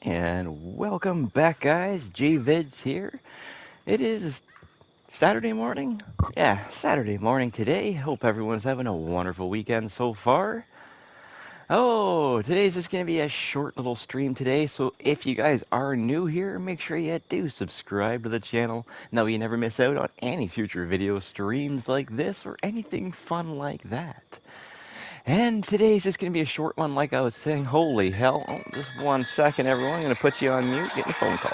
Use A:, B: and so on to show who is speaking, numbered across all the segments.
A: And welcome back, guys. Gvids here. It is Saturday morning. Yeah, Saturday morning today. Hope everyone's having a wonderful weekend so far. Oh, today's just going to be a short little stream today, so if you guys are new here, make sure you do subscribe to the channel. That way you never miss out on any future video streams like this or anything fun like that. And today's just going to be a short one, like I was saying. Holy hell. Oh, just 1 second, everyone. I'm going to put you on mute, getting a phone call.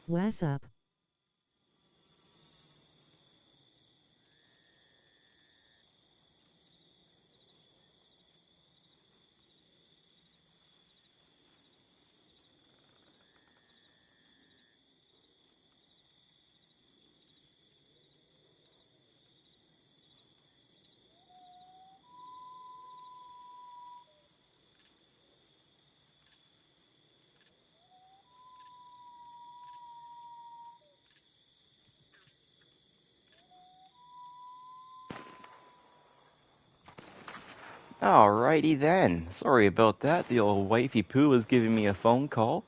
B: What's up?
A: Alrighty then. Sorry about that. The old wifey poo was giving me a phone call.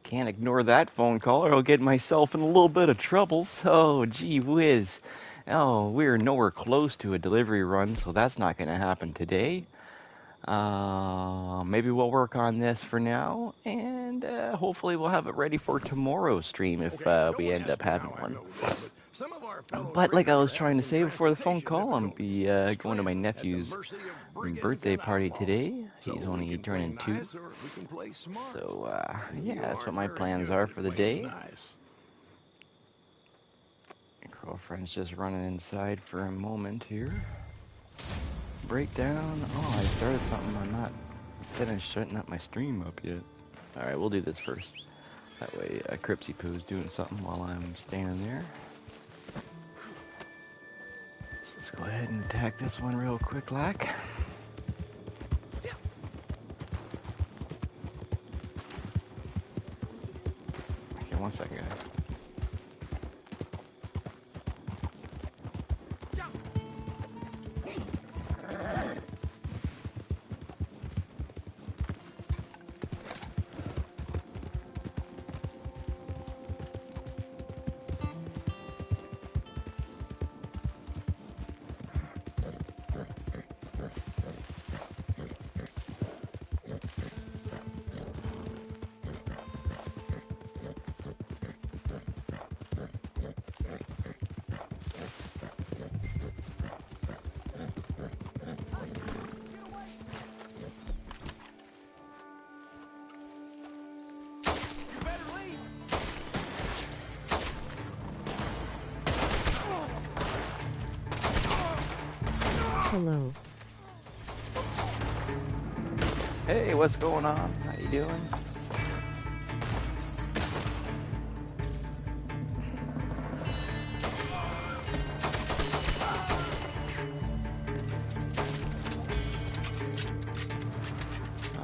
A: Can't ignore that phone call or I'll get myself in a little bit of trouble. So, gee whiz. Oh, we're nowhere close to a delivery run, so that's not going to happen today. Maybe we'll work on this for now, and hopefully we'll have it ready for tomorrow's stream if we end up having one. But like I was trying to say before the phone call, I'm be going to my nephew's birthday party today. He's only turning 2. So yeah, that's what my plans are for the day. Girlfriend's just running inside for a moment here. Breakdown. Oh, I started something. I'm not finished setting up my stream up yet. Alright, we'll do this first. That way Cripsy Poo's doing something while I'm standing there. So let's go ahead and attack this one real quick like. Okay, 1 second, guys.
B: Hello.
A: Hey, what's going on? How you doing?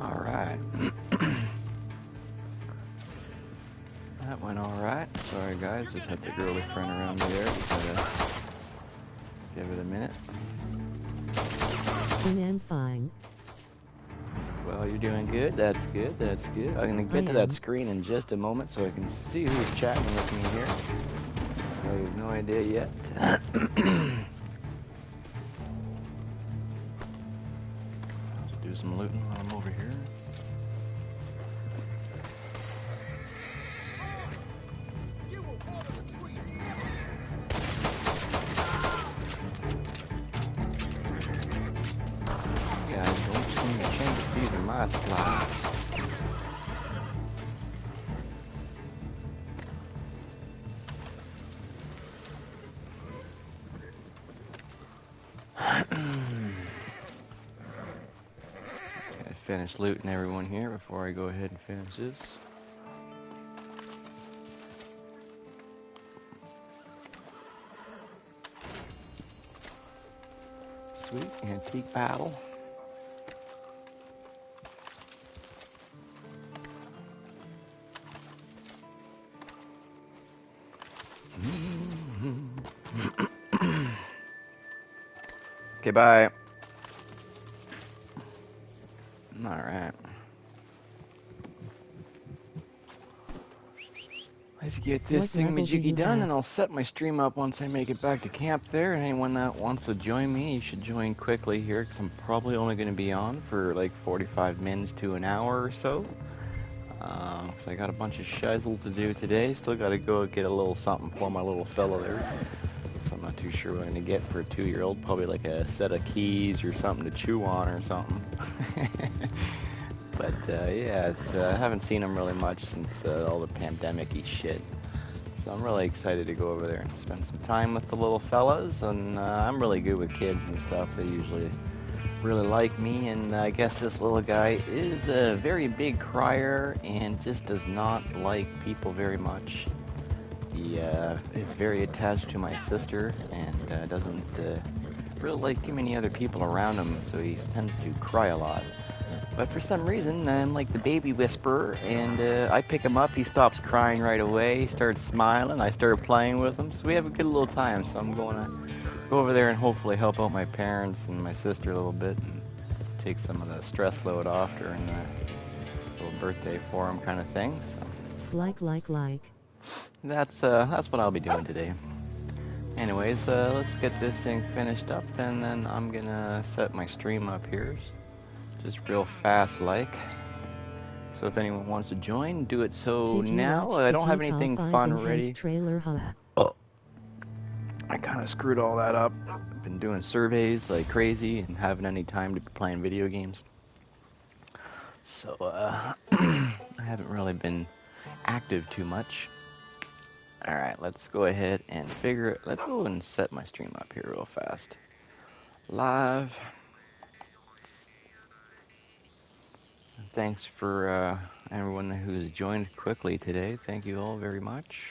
A: Alright. That went alright. Sorry guys, just had the girlfriend around me there. Give it a minute.
B: I'm fine.
A: Well, you're doing good. That's good. That's good. I'm going to get to that screen in just a moment so I can see who's chatting with me here. I have no idea yet. Let's do some looting while I'm over here. Supply. Gotta finish looting everyone here before I go ahead and finish this. Sweet antique battle. Okay, bye. Alright. Let's get this
B: What level do
A: thingamajiggy
B: you
A: done,
B: have?
A: and I'll set my stream up once I make it back to camp there. And anyone that wants to join me, you should join quickly here, because I'm probably only going to be on for like 45 minutes to an hour or so. Because I got a bunch of shizzle to do today. Still got to go get a little something for my little fella there. So I'm not too sure what I'm going to get for a 2-year-old. Probably like a set of keys or something to chew on or something. But yeah, I haven't seen him really much since all the pandemic-y shit. So I'm really excited to go over there and spend some time with the little fellas. And I'm really good with kids and stuff. They usually really like me. And I guess this little guy is a very big crier and just does not like people very much. He is very attached to my sister and doesn't really like too many other people around him. So he tends to cry a lot. But for some reason, I'm like the baby whisperer, and I pick him up, he stops crying right away, he starts smiling, I start playing with him, so we have a good little time. So I'm going to go over there and hopefully help out my parents and my sister a little bit and take some of the stress load off during the little birthday for him kind of thing. So
B: Like.
A: that's what I'll be doing today. Anyways, let's get this thing finished up, and then I'm gonna set my stream up here. Just real fast like. So if anyone wants to join, do it so
B: Did you
A: now.
B: watch
A: I
B: the
A: don't have
B: GTA
A: anything
B: 5
A: fun
B: enhanced
A: ready.
B: trailer?
A: Oh, I kind of screwed all that up. I've been doing surveys like crazy and haven't any time to be playing video games. So I haven't really been active too much. Alright, let's go ahead and let's go and set my stream up here real fast. Live. Thanks for everyone who's joined quickly today. Thank you all very much.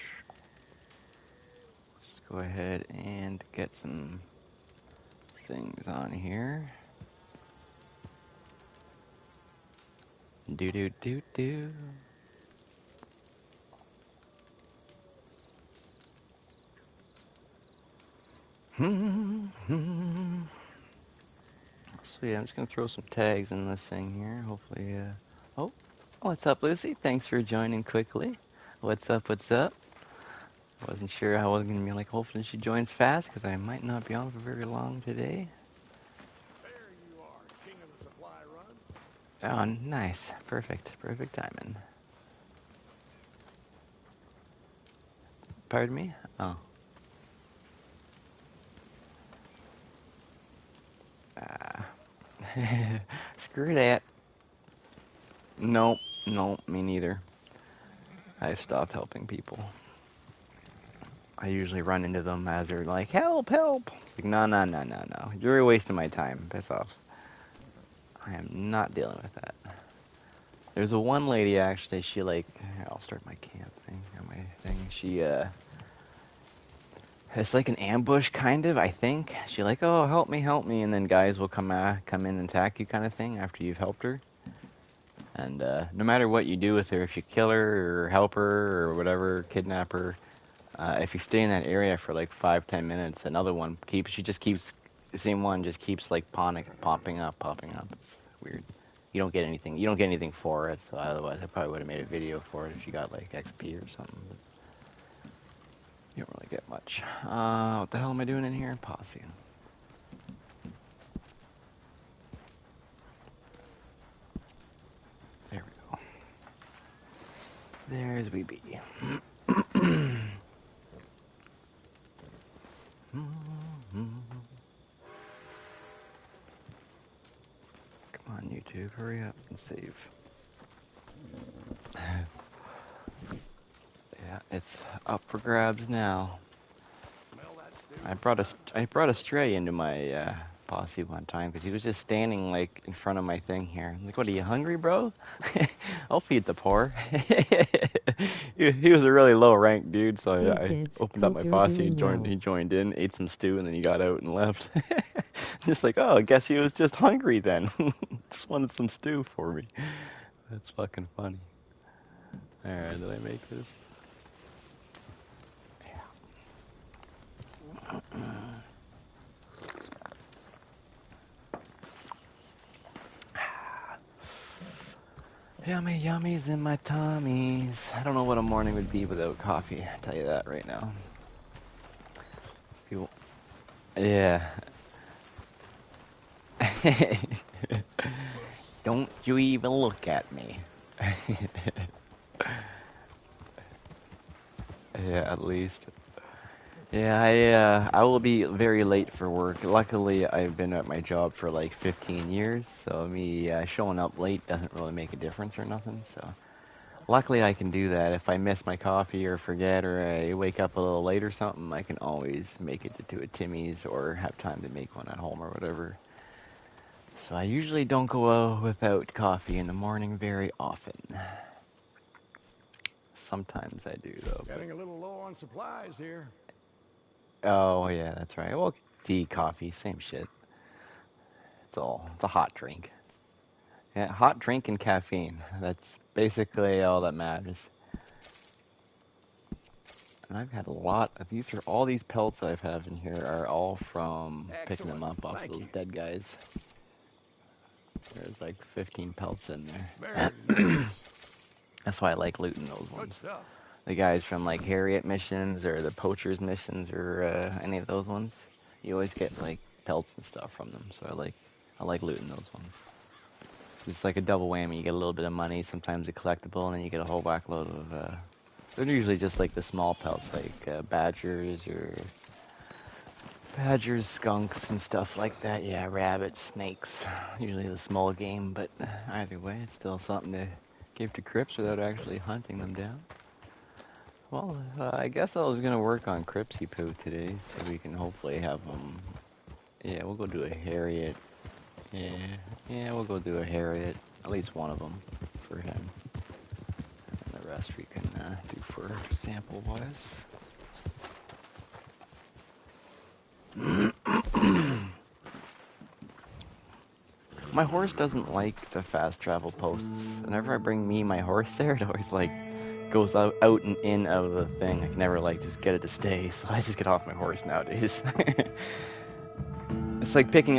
A: Let's go ahead and get some things on here. Do do do do. So yeah, I'm just gonna throw some tags in this thing here. Hopefully, oh, what's up, Lucy? Thanks for joining quickly. What's up? What's up? Wasn't sure I was gonna be like. Hopefully she joins fast because I might not be on for very long today.
C: There you are, king of the supply run.
A: Oh, nice, perfect timing. Pardon me? Oh. Screw that. Nope, me neither. I've stopped helping people. I usually run into them as they're like, help! It's like, no. You're wasting my time. Piss off. I am not dealing with that. There's a one lady, actually, she like, here, I'll start my camp thing, or my thing. She, it's like an ambush, kind of, I think. She like, oh, help me, and then guys will come in and attack you kind of thing after you've helped her. And no matter what you do with her, if you kill her or help her or whatever, kidnap her, if you stay in that area for like 5-10 minutes, another one the same one just keeps like popping up. It's weird. You don't get anything for it, so otherwise I probably would have made a video for it if you got like XP or something. But you don't really get much. What the hell am I doing in here? Posse. There we go. There's we be. Come on, YouTube, hurry up and save. Yeah, it's up for grabs now. I brought a stray into my posse one time because he was just standing like in front of my thing here. I'm like, what, are you hungry, bro? I'll feed the poor. He was a really low rank dude, so
B: Hey
A: I
B: kids,
A: opened up
B: hope
A: my
B: you're
A: posse
B: doing
A: and
B: well.
A: he joined in, ate some stew, and then he got out and left. Just like, oh, I guess he was just hungry then. Just wanted some stew for me. That's fucking funny. Alright, did I make this? Yummy yummies in my tummies. I don't know what a morning would be without coffee. I'll tell you that right now. People, yeah. Don't you even look at me. Yeah, at least. Yeah, I will be very late for work. Luckily, I've been at my job for like 15 years, so me showing up late doesn't really make a difference or nothing. So luckily, I can do that. If I miss my coffee or forget or I wake up a little late or something, I can always make it to a Timmy's or have time to make one at home or whatever. So I usually don't go out without coffee in the morning very often. Sometimes I do though.
C: Getting a little low on supplies here.
A: Oh yeah, that's right. Well, tea, coffee, same shit. It's a hot drink. Yeah, hot drink and caffeine. That's basically all that matters. And I've had a lot of these are all these pelts that I've had in here are all from picking them up off those dead guys. There's like 15 pelts in there.
C: Very nice.
A: That's why I like looting those
C: Good
A: ones.
C: stuff.
A: The guys from like Harriet missions or the poachers missions or any of those ones. You always get like pelts and stuff from them. So I like looting those ones. It's like a double whammy. You get a little bit of money, sometimes a collectible, and then you get a whole whack load of. They're usually just like the small pelts, like badgers, skunks, and stuff like that. Yeah, rabbits, snakes. Usually the small game, but either way, it's still something to give to Crips without actually hunting them down. Well, I guess I was gonna work on Cripsy Poo today, so we can hopefully have them. Yeah, we'll go do a Harriet. Yeah, we'll go do a Harriet. At least one of them for him. And the rest we can do for sample-wise. My horse doesn't like the fast travel posts. Whenever I bring my horse there, it always like goes out and in of the thing. I can never like just get it to stay, so I just get off my horse nowadays. It's like picking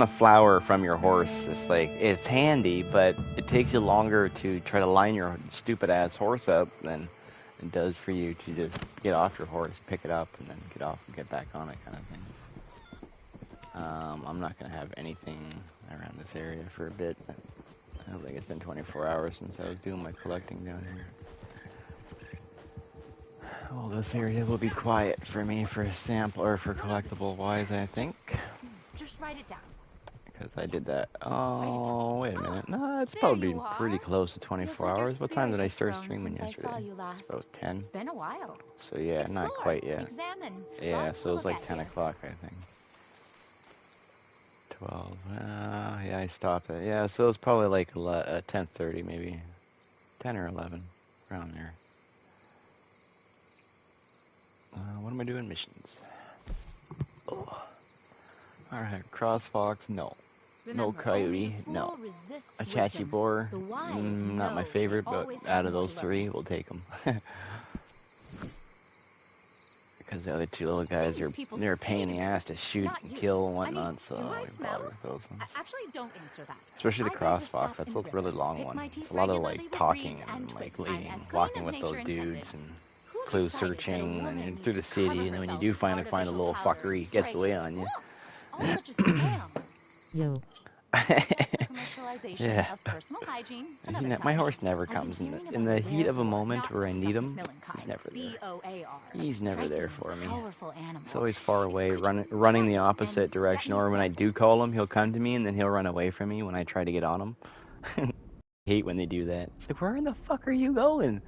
A: a flower from your horse. It's handy, but it takes you longer to try to line your stupid ass horse up than it does for you to just get off your horse, pick it up, and then get off and get back on it, kind of thing. I'm not gonna have anything around this area for a bit. I don't think it's been 24 hours since I was doing my collecting down here. Well, this area will be quiet for me for sample or for collectible wise, I think.
D: Just write it down.
A: Because I did that. Oh, wait a minute. No, it's probably pretty close to 24 hours. What time did I start streaming yesterday? About 10.
D: It's been a while.
A: So yeah,
D: Explore,
A: not quite yet.
D: Examine.
A: Yeah, so it was like 10 o'clock, I think. 12. Yeah, I stopped it. Yeah, so it was probably like 10:30 maybe. 10 or 11. Around there. What am I doing? Missions. Oh. Alright, Crossfox, no. No Coyote, no. Achachi Boar, not my favorite, but out of those three, we'll take them. Because the other two little guys they're a pain in the ass to shoot and kill and whatnot, so I won't bother with those ones.
D: Actually, don't answer that.
A: Especially the Crossfox, that's a really long one. It's a lot of like talking and like leading, walking with those dudes and clue searching and through the city, and then when you do finally find a little fucker, he gets away on you.
D: Such a scam.
B: Yo.
A: Yeah.
D: Of personal hygiene.
A: My horse never comes in the heat of a moment where I need him. He's never there. He's never there for me. He's always far away, running the opposite direction. Or when I do call him, he'll come to me and then he'll run away from me when I try to get on him. I hate when they do that. It's like, where in the fuck are you going?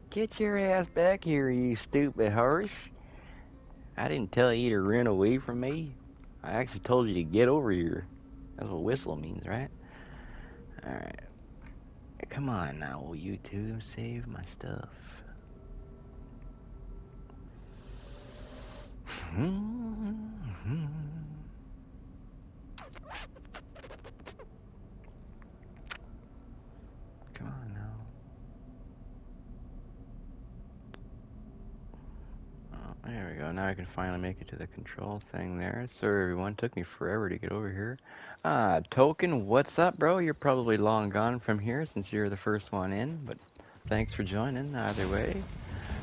A: Get your ass back here, you stupid horse. I didn't tell you to run away from me. I actually told you to get over here. That's what whistle means, right? Alright. Come on now, will you two save my stuff? Come on now. Oh, there we go. Now I can finally make it to the control thing there. Sorry everyone, took me forever to get over here. Token, what's up, bro? You're probably long gone from here since you're the first one in, but thanks for joining either way.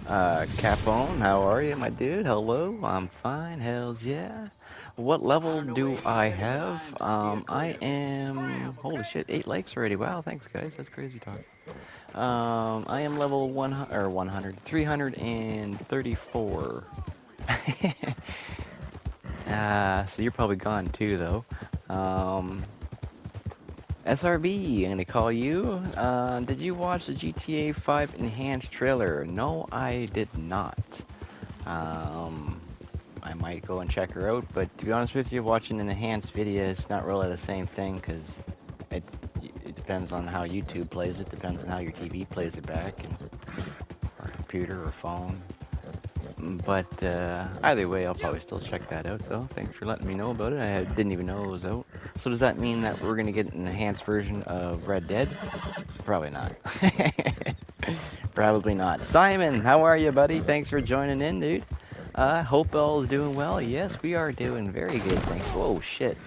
A: Capone, how are you, my dude? Hello, I'm fine, hells yeah. What level do I have? I am, holy shit, 8 likes already. Wow, thanks guys, that's crazy talk. I am level 100, or 100, 334. So you're probably gone too, though. SRB, I'm gonna call you. Did you watch the GTA 5 enhanced trailer? No, I did not. I might go and check her out, but to be honest with you, watching an enhanced video is not really the same thing, because it, it depends on how YouTube plays it, depends on how your TV plays it back, and, or computer or phone. But either way, I'll probably still check that out, though. Thanks for letting me know about it. I didn't even know it was out. So does that mean that we're going to get an enhanced version of Red Dead? Probably not. Probably not. Simon, how are you, buddy? Thanks for joining in, dude. Hope all is doing well. Yes, we are doing very good, thanks. Whoa, shit.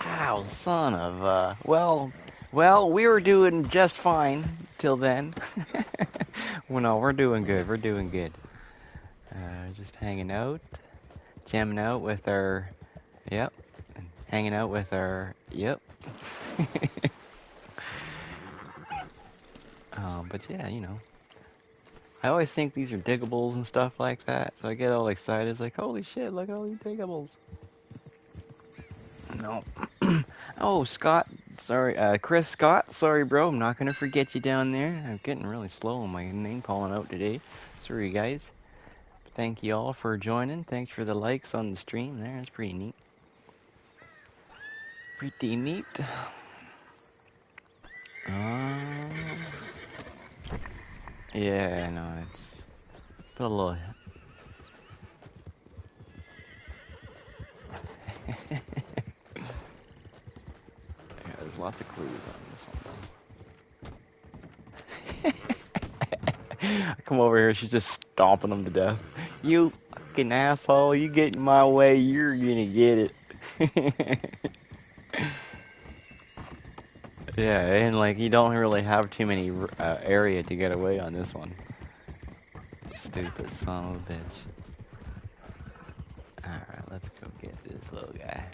A: Ow, son of, well, we were doing just fine till then. Well, no, we're doing good. We're doing good. Just hanging out, jamming out with our, yep, and hanging out with our, yep. But yeah, you know, I always think these are diggables and stuff like that, so I get all excited. It's like, holy shit, look at all these diggables. No. Oh, Scott, sorry, Chris Scott, sorry bro, I'm not gonna forget you down there. I'm getting really slow on my name calling out today. Sorry guys. Thank you all for joining. Thanks for the likes on the stream there. It's pretty neat. Pretty neat. Yeah, no, it's put a little. Yeah, there's lots of clues on this one. I come over here, she's just stomping them to death. You fucking asshole! You get in my way, you're gonna get it. Yeah, and like you don't really have too many area to get away on this one. Stupid son of a bitch. Alright, let's go get this little guy.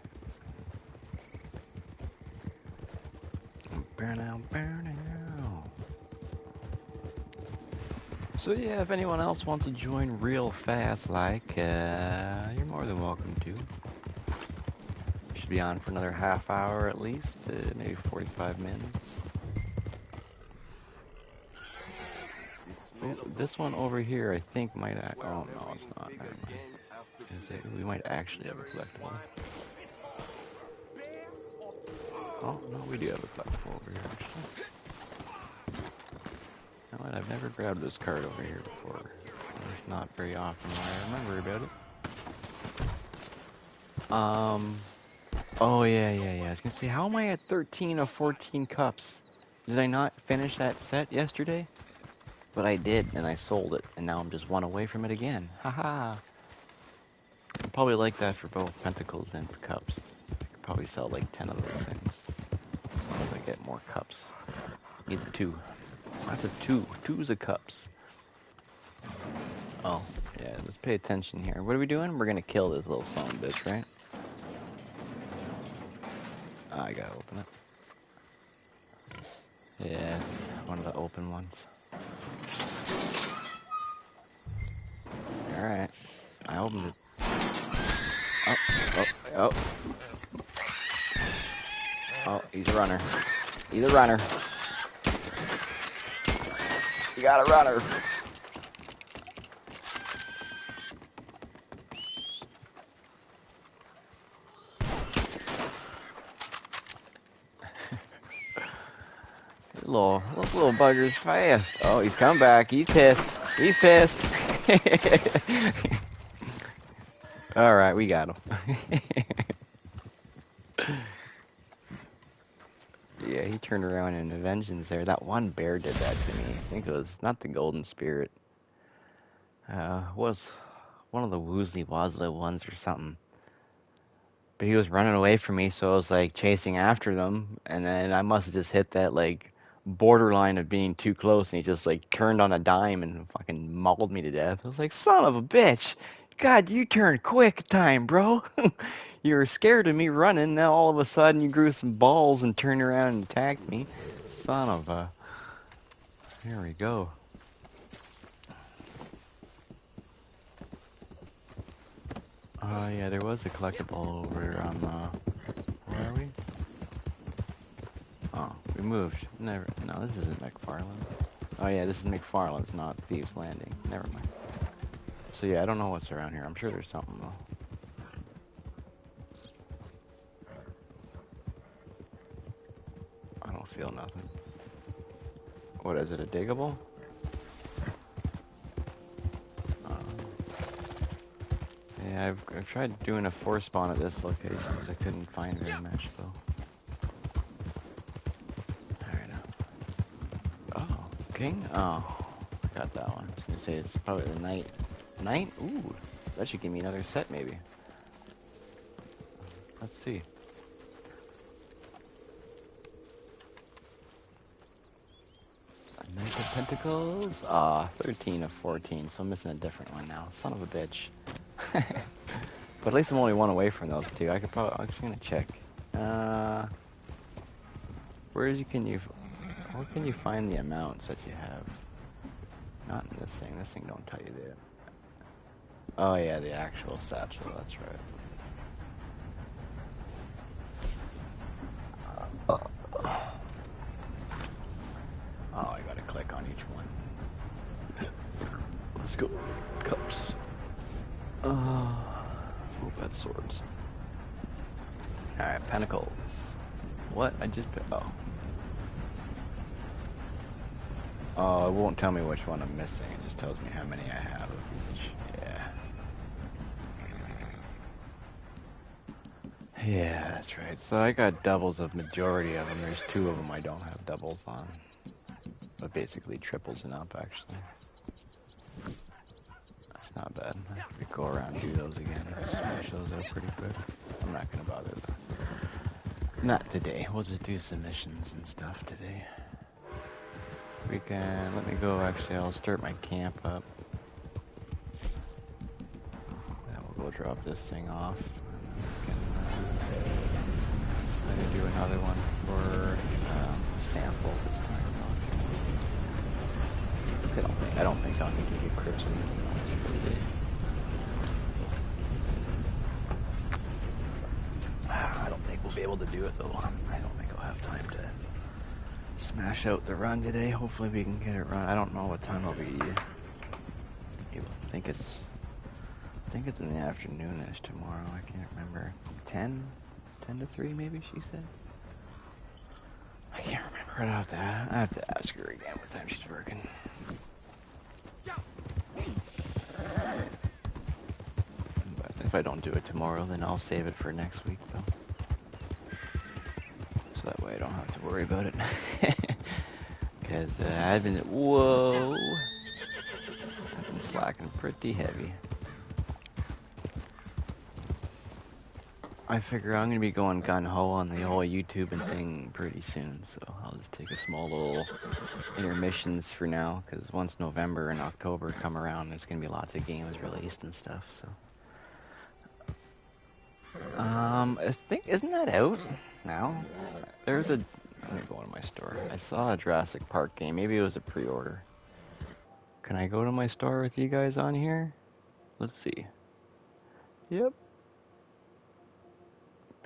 A: Burn out, burn out. So yeah, if anyone else wants to join real fast, like, you're more than welcome to. Should be on for another half hour at least, maybe 45 minutes. Ooh, this one over here, I think might. Oh no, it's not. Never mind. We might actually have a collectible. Oh no, we do have a collectible over here. Actually. You know what? I've never grabbed this card over here before. At least not very often when I remember about it. Oh yeah. I was gonna say, how am I at 13 of 14 cups? Did I not finish that set yesterday? But I did, and I sold it, and now I'm just one away from it again. Haha. I'll probably like that for both pentacles and for cups. I could probably sell like 10 of those things. As long as I get more cups. Need the 2. That's a 2. 2's of cups. Oh, yeah, let's pay attention here. What are we doing? We're gonna kill this little son of a bitch, right? Oh, I gotta open it. Yes, one of the open ones. Alright. I opened it. Oh. Oh, he's a runner. He's a runner. You got a runner. Those little buggers fast. Oh, he's come back. He's pissed. He's pissed. Alright, we got him. Yeah, he turned around in the vengeance there. That one bear did that to me. I think it was not the golden spirit. Was one of the Woozly Wozly ones or something. But he was running away from me, so I was like chasing after them, and then I must have just hit that like borderline of being too close, and he just like turned on a dime and fucking mauled me to death. I was like, son of a bitch! God, you turned quick time, bro. You were scared of me running, now all of a sudden you grew some balls and turned around and attacked me. Son of a... Here we go. Yeah, there was a collectible over on where are we? Oh, we moved. Never. No, this isn't McFarland. Oh yeah, this is McFarland's, not Thieves Landing. Never mind. So yeah, I don't know what's around here. I'm sure there's something though. I don't feel nothing. What is it? A diggable? Yeah, I've tried doing a force spawn at this location, because I couldn't find very much though. Alright. Oh, king? Oh, I got that one. I was gonna say it's probably the knight. Knight? Ooh, that should give me another set maybe. Let's see. Knight of Pentacles? Ah, 13 of 14, so I'm missing a different one now. Son of a bitch. But at least I'm only one away from those two. I could probably, I'm just gonna check. Where can you find the amounts that you have? Not in this thing. This thing don't tell you that. Oh yeah, the actual satchel. That's right. Oh, I gotta click on each one. Let's go. Cups. Wombat swords. Alright, pentacles. What? I just put. Oh. Oh, it won't tell me which one I'm missing. It just tells me how many I have of each. Yeah. Yeah, that's right. So I got doubles of majority of them. There's 2 of them I don't have doubles on. But basically triples and up, actually. That's not bad. I could go around and do those again. Smash those out pretty quick. I'm not gonna bother though. Not today. We'll just do submissions and stuff today. We can, let me go, actually I'll start my camp up. Then we'll go drop this thing off. I'm gonna do another one for sample this time. I don't think I'll need to get Crips in the I don't think we'll be able to do it though. I don't think I'll have time to smash out the run today. Hopefully we can get it run. I don't know what time I'll be able. I think it's in the afternoonish tomorrow. I can't remember. 10 to 3 maybe she said. I can't remember. I have to ask her again what time she's working. But if I don't do it tomorrow, then I'll save it for next week though. So that way I don't have to worry about it. Because I've been slacking pretty heavy. I figure I'm gonna be going gun-ho on the whole YouTube and thing pretty soon, so I'll just take a small little intermissions for now, because once November and October come around, there's gonna be lots of games released and stuff, so. I think, isn't that out now? Let me go to my store. I saw a Jurassic Park game, maybe it was a pre-order. Can I go to my store with you guys on here? Let's see. Yep.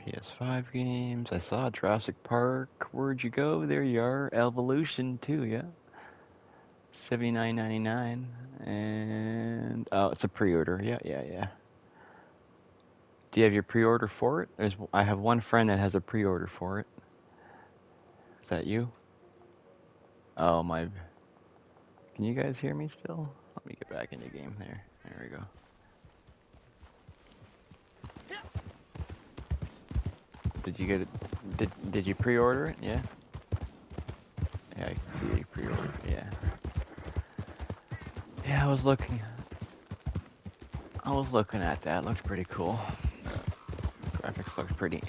A: Ps5 games. I saw Jurassic Park. Where'd you go? There you are. Evolution too, yeah. $79.99. And oh, it's a pre-order. Yeah. Do you have your pre-order for it? I have one friend that has a pre-order for it. Is that you? Oh my. Can you guys hear me still? Let me get back into game there. There we go. Did you get it? Did you pre-order it? Yeah. Yeah, I can see you pre-ordered. Yeah. Yeah, I was looking. I was looking at that. Looked pretty cool. Graphics looked pretty.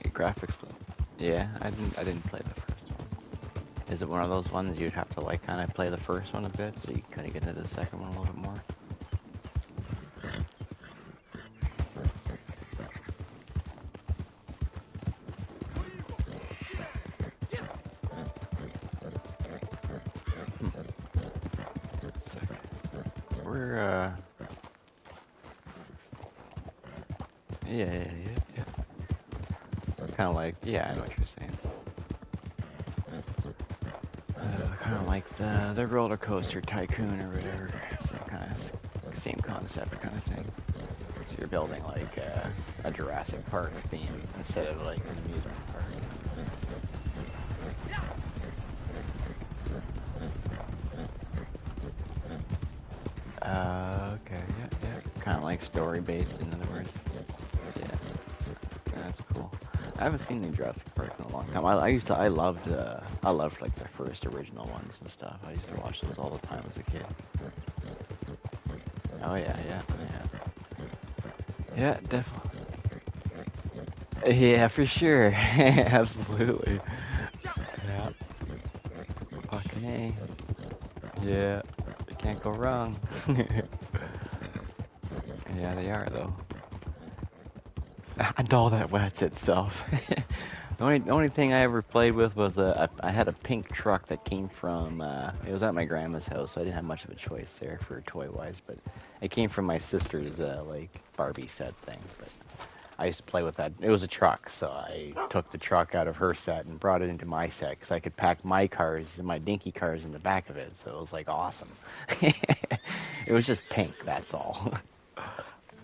A: Yeah, I didn't play the first one. Is it one of those ones you'd have to like kind of play the first one a bit so you kind of get into the second one a little bit more? We're yeah. Kind of like, yeah, I know what you're saying. Kind of like the roller coaster tycoon or whatever. Same concept kind of thing. So you're building like a Jurassic Park theme instead of like an amusement park. Okay, yeah. Kind of like story based, in other words. Yeah, that's cool. I haven't seen the Jurassic Parks in a long time. I loved like the first original ones and stuff. I used to watch those all the time as a kid. Oh yeah. Yeah, definitely. Yeah, for sure. Absolutely. Yeah. Fucking A. Yeah. You can't go wrong. Yeah, they are though. And all that wets itself. The only thing I ever played with was I had a pink truck that came from it was at my grandma's house, so I didn't have much of a choice there for toy wise, but it came from my sister's like Barbie set thing. But I used to play with that. It was a truck, so I took the truck out of her set and brought it into my set because I could pack my cars and my dinky cars in the back of it. So it was like awesome. It was just pink, that's all.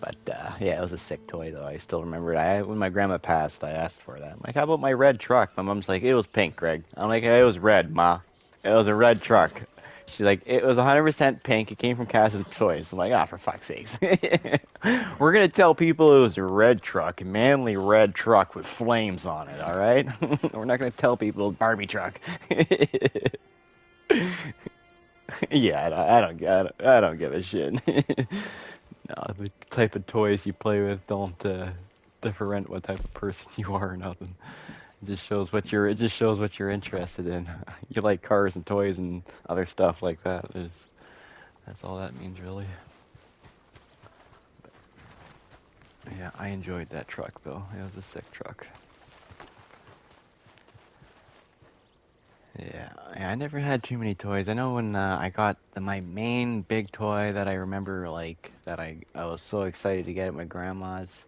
A: But yeah, it was a sick toy though. I still remember it. When my grandma passed, I asked for that. I'm like, how about my red truck? My mom's like, it was pink, Greg. I'm like, it was red, Ma. It was a red truck. She's like, it was 100% pink. It came from Cass's Toys. I'm like, for fuck's sakes. We're going to tell people it was a red truck, a manly red truck with flames on it, all right? We're not going to tell people it was a Barbie truck. Yeah, I don't give a shit. No, the type of toys you play with don't differentiate what type of person you are or nothing. It just shows what you're interested in. You like cars and toys and other stuff like that. That's all that means really. But, yeah, I enjoyed that truck though. It was a sick truck. Yeah, I never had too many toys. I know when I got my main big toy that I remember, like, that I was so excited to get at my grandma's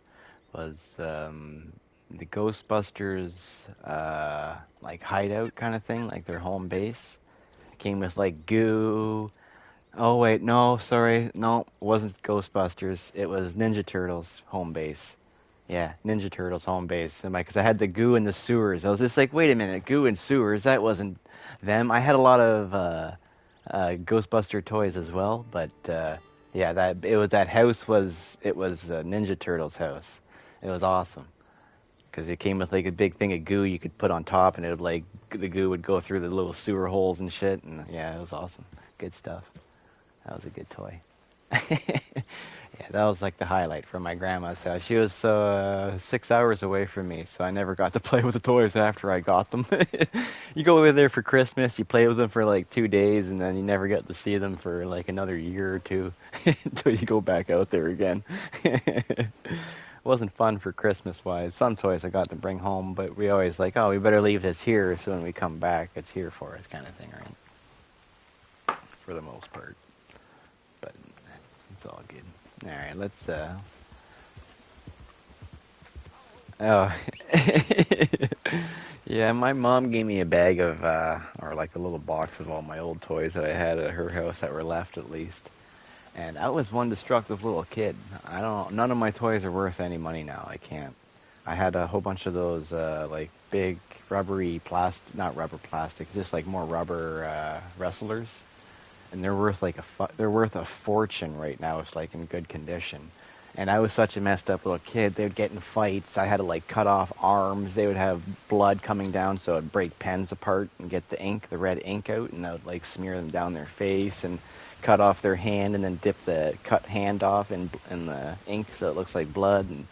A: was the Ghostbusters, like, hideout kind of thing, like their home base. It came with, like, goo. Oh, wait, no, sorry. No, it wasn't Ghostbusters. It was Ninja Turtles home base. Yeah, Ninja Turtles home base. Because I had the goo in the sewers. I was just like, wait a minute, goo in sewers? That wasn't them. I had a lot of Ghostbuster toys as well, but yeah, that house was Ninja Turtles house. It was awesome because it came with like a big thing of goo you could put on top, and it would like the goo would go through the little sewer holes and shit. And yeah, it was awesome. Good stuff. That was a good toy. Yeah, that was like the highlight from my grandma's house. She was 6 hours away from me, so I never got to play with the toys after I got them. You go over there for Christmas, you play with them for like 2 days, and then you never get to see them for like another year or two until you go back out there again. It wasn't fun for Christmas-wise. Some toys I got to bring home, but we always like, oh, we better leave this here so when we come back, it's here for us kind of thing, right? For the most part. But it's all good. Alright, let's, oh. Yeah, my mom gave me a bag of, or like a little box of all my old toys that I had at her house that were left at least. And I was one destructive little kid. None of my toys are worth any money now. I can't. I had a whole bunch of those, like big rubbery not rubber plastic, just like more rubber, wrestlers. And they're worth like they're worth a fortune right now if like in good condition. And I was such a messed up little kid. They would get in fights. I had to like cut off arms. They would have blood coming down, so I'd break pens apart and get the red ink out, and I would like smear them down their face. And cut off their hand and then dip the cut hand off in the ink so it looks like blood. And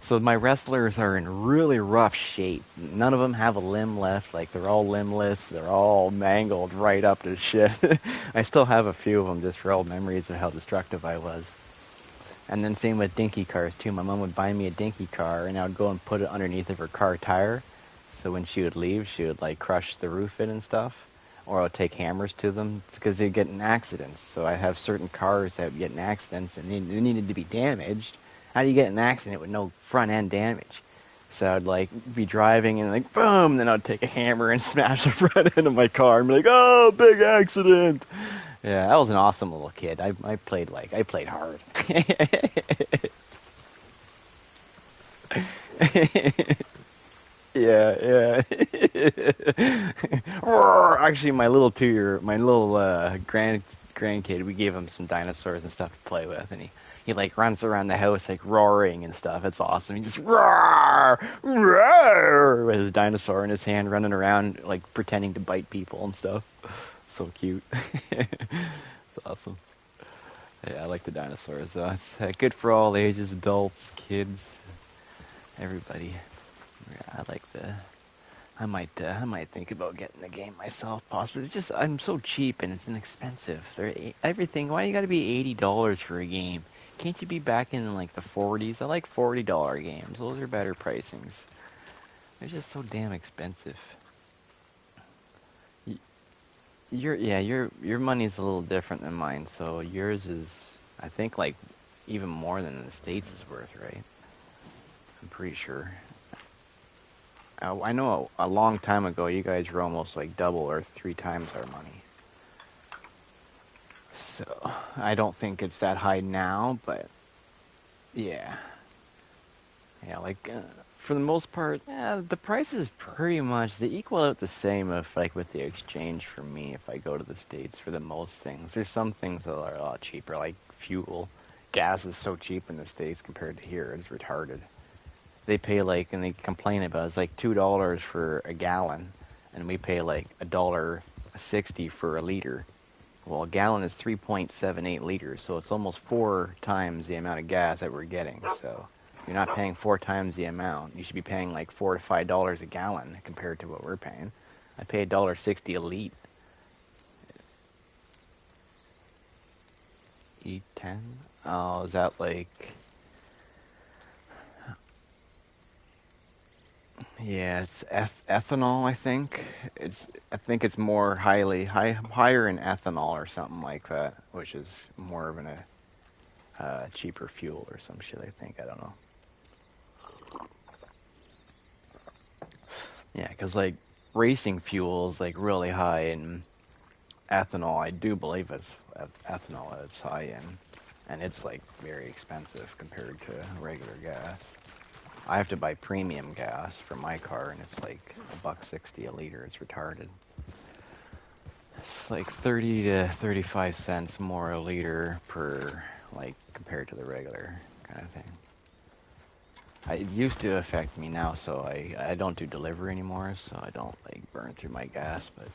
A: so my wrestlers are in really rough shape. None of them have a limb left. Like, they're all limbless. They're all mangled right up to shit. I still have a few of them just for old memories of how destructive I was. And then same with dinky cars too. My mom would buy me a dinky car, and I would go and put it underneath of her car tire. So when she would leave, she would like crush the roof in and stuff, or I would take hammers to them because they'd get in accidents. So I have certain cars that would get in accidents, and they needed to be damaged. How do you get in an accident with no front end damage? So I'd like be driving and like boom, then I'd take a hammer and smash the front end of my car and be like, oh, big accident. Yeah, I was an awesome little kid. I played hard. Yeah. Actually, my little grandkid, we gave him some dinosaurs and stuff to play with, and he like runs around the house like roaring and stuff. It's awesome. He just roar with his dinosaur in his hand, running around like pretending to bite people and stuff. So cute. It's awesome. Yeah, I like the dinosaurs. It's good for all ages, adults, kids, everybody. Yeah, I might think about getting the game myself, possibly. It's just I'm so cheap and it's inexpensive. Everything. Why you got to be $80 for a game? Can't you be back in like the 40s? I like $40 games. Those are better pricings. They're just so damn expensive. Your money's a little different than mine, so yours is, I think, like even more than the States is worth, right? I'm pretty sure. I know a long time ago you guys were almost like double or 3 times our money. So I don't think it's that high now, but yeah, like for the most part, the prices pretty much they equal out the same if like with the exchange for me if I go to the States for the most things. There's some things that are a lot cheaper, like fuel. Gas is so cheap in the States compared to here, it's retarded. They pay like, and they complain about it's like $2 for a gallon, and we pay like $1.60 for a liter. Well, a gallon is 3.78 liters, so it's almost 4 times the amount of gas that we're getting. So you're not paying 4 times the amount. You should be paying like $4 to $5 a gallon compared to what we're paying. I pay $1.60 a litre. E10? Oh, is that like? Yeah, it's ethanol. I think it's more higher in ethanol or something like that, which is more of a cheaper fuel or some shit. I think I don't know. Yeah, because like racing fuel is like really high in ethanol. I do believe it's ethanol that it's high in, and it's like very expensive compared to regular gas. I have to buy premium gas for my car, and it's like $1.60 a liter. It's retarded. It's like 30 to 35 cents more a liter per, like, compared to the regular kind of thing. It used to affect me now, so I don't do delivery anymore, so I don't like burn through my gas. But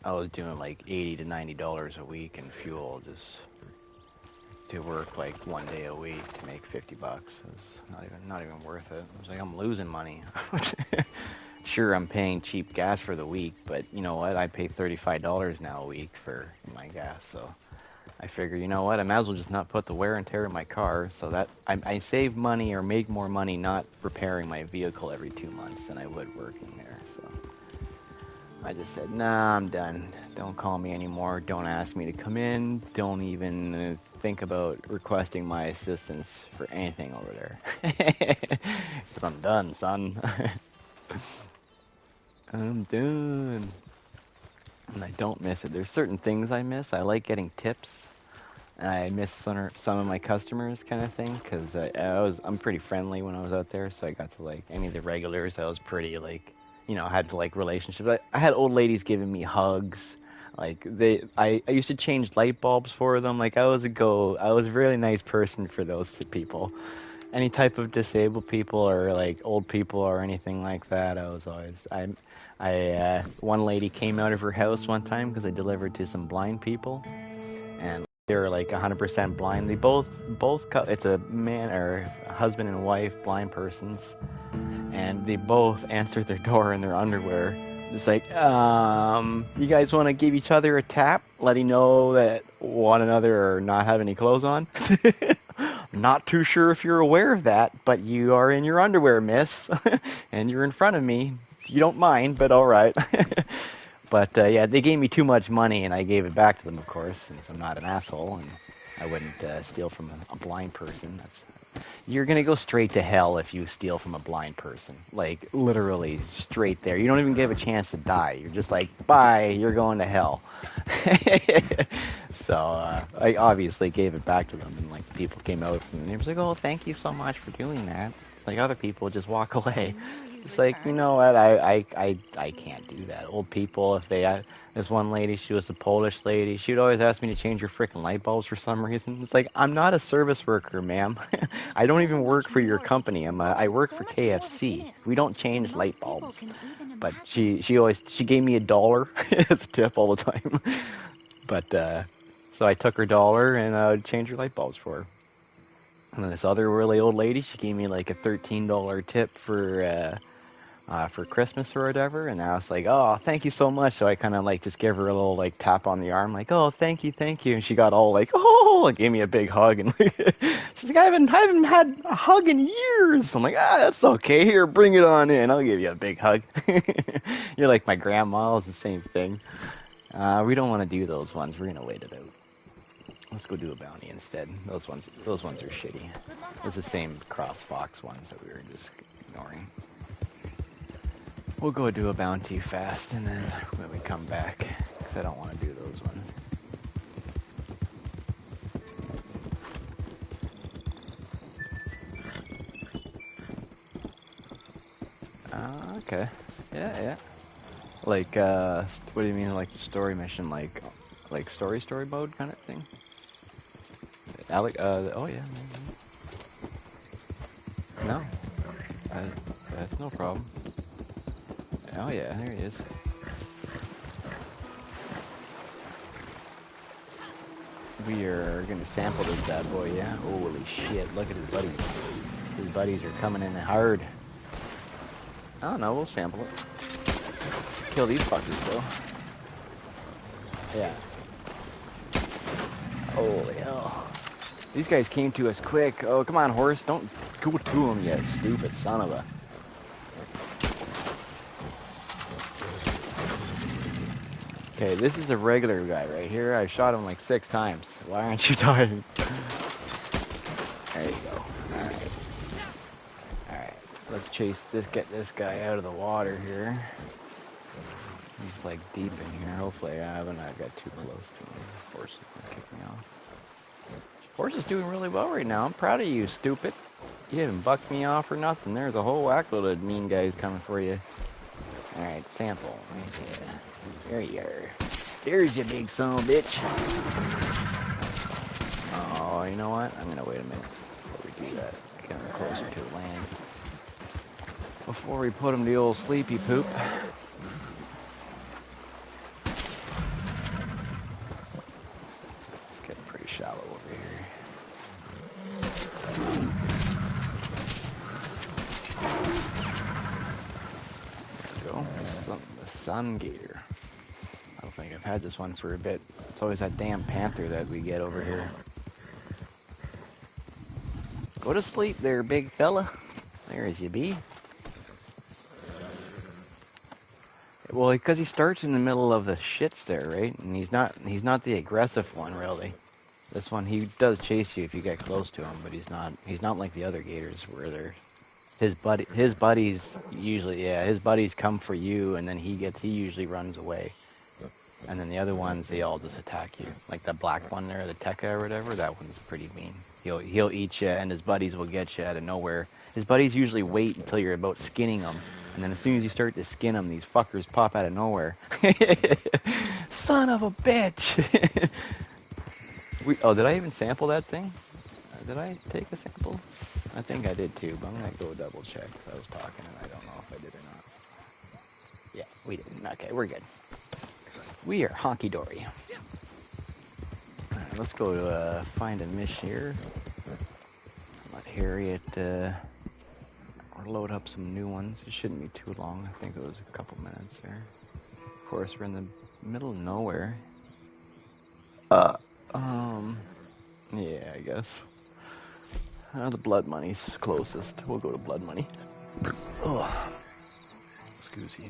A: I was doing like $80 to $90 a week in fuel just to work like 1 day a week to make $50. It was not even worth it. I was like, I'm losing money. Sure, I'm paying cheap gas for the week, but you know what? I pay $35 now a week for my gas, so I figure, you know what? I might as well just not put the wear and tear in my car, so that I save money or make more money not repairing my vehicle every 2 months than I would working there. So I just said, nah, I'm done. Don't call me anymore. Don't ask me to come in. Don't even think about requesting my assistance for anything over there. Because I'm done, son. I'm done. And I don't miss it. There's certain things I miss. I like getting tips. And I miss some of my customers kind of thing. Because I'm pretty friendly when I was out there. So I got to like any of the regulars. I was pretty like, had like relationships. I had old ladies giving me hugs. Like I used to change light bulbs for them. Like I was a really nice person for those people. any type of disabled people or like old people or anything like that. One lady came out of her house one time because I delivered to some blind people, and they were like 100% blind. They it's a man or a husband and wife, blind persons, and they both answered their door in their underwear. It's like, you guys want to give each other a tap, letting know that one another are not have any clothes on? Not too sure if you're aware of that, but you are in your underwear, miss, and you're in front of me. You don't mind, but all right. But yeah, they gave me too much money, and I gave it back to them, of course, since I'm not an asshole, and I wouldn't steal from a blind person. You're gonna go straight to hell if you steal from a blind person. Like, literally, straight there. You don't even give a chance to die. You're just like, bye, you're going to hell. So, I obviously gave it back to them, and, like, people came out from the neighbors like, oh, thank you so much for doing that. Like, other people just walk away. It's like, you know what, I can't do that. Old people, if they... This one lady, she was a Polish lady. She would always ask me to change her freaking light bulbs for some reason. It's like, I'm not a service worker, ma'am. I don't even work for your company. I work for KFC. We don't change light bulbs. But she gave me $1 as a tip all the time. But so I took her $1 and changed her light bulbs for her. And then this other really old lady, she gave me like a $13 tip for Christmas or whatever, and I was like, oh, thank you so much. So I kind of like just gave her a little like tap on the arm, like, oh, thank you, and she got all like, oh, and gave me a big hug, and she's like, I haven't had a hug in years. I'm like, that's okay. Here, bring it on in. I'll give you a big hug. You're like my grandma. It's the same thing. We don't want to do those ones. We're gonna wait it out. Let's go do a bounty instead. Those ones are shitty. It's the same CrossFox ones that we were just ignoring. We'll go do a bounty fast, and then when we come back, because I don't want to do those ones. Okay. Yeah. Like, what do you mean, like the story mission, like story mode kind of thing? Oh yeah. No. That's no problem. Oh yeah, there he is. We are gonna sample this bad boy, yeah? Holy shit, look at his buddies. His buddies are coming in hard. I don't know, we'll sample it. Kill these fuckers though. Yeah. Holy hell. These guys came to us quick. Oh, come on, horse. Don't go to him, you stupid son of a... Okay, this is a regular guy right here. I shot him like 6 times. Why aren't you dying? There you go. Alright. Let's get this guy out of the water here. He's like deep in here. Hopefully I haven't got too close to him. Horse is gonna kick me off. Horse is doing really well right now. I'm proud of you, stupid. You haven't bucked me off or nothing. There's a whole whackload of mean guys coming for you. Alright, sample. Yeah. There you are. There's your big son of a bitch. Oh, you know what? I'm gonna wait a minute before we do that. Get him closer to land. Before we put him to the old sleepy poop. It's getting pretty shallow over here. There we go. The sun gator. I don't think I've had this one for a bit. It's always that damn panther that we get over here. Go to sleep there, big fella. There's you be. Well, because he starts in the middle of the shits there, right? And he's not the aggressive one, really. This one, he does chase you if you get close to him, but he's not like the other gators where they're his buddies usually come for you, and then he usually runs away. And then the other ones, they all just attack you. Like the black one there, the Tekka or whatever, that one's pretty mean. He'll eat you, and his buddies will get you out of nowhere. His buddies usually wait until you're about skinning them, and then as soon as you start to skin them, these fuckers pop out of nowhere. Son of a bitch! Did I even sample that thing? Did I take a sample? I think I did too, but I'm gonna go double check because I was talking and I don't know if I did or not. Yeah, we didn't. Okay, we're good. We are honky dory. Alright, let's go find a mish here. Let Harriet or load up some new ones. It shouldn't be too long. I think it was a couple minutes there. Of course, we're in the middle of nowhere. Yeah, I guess. The blood money's closest. We'll go to blood money. Oh, scoozy.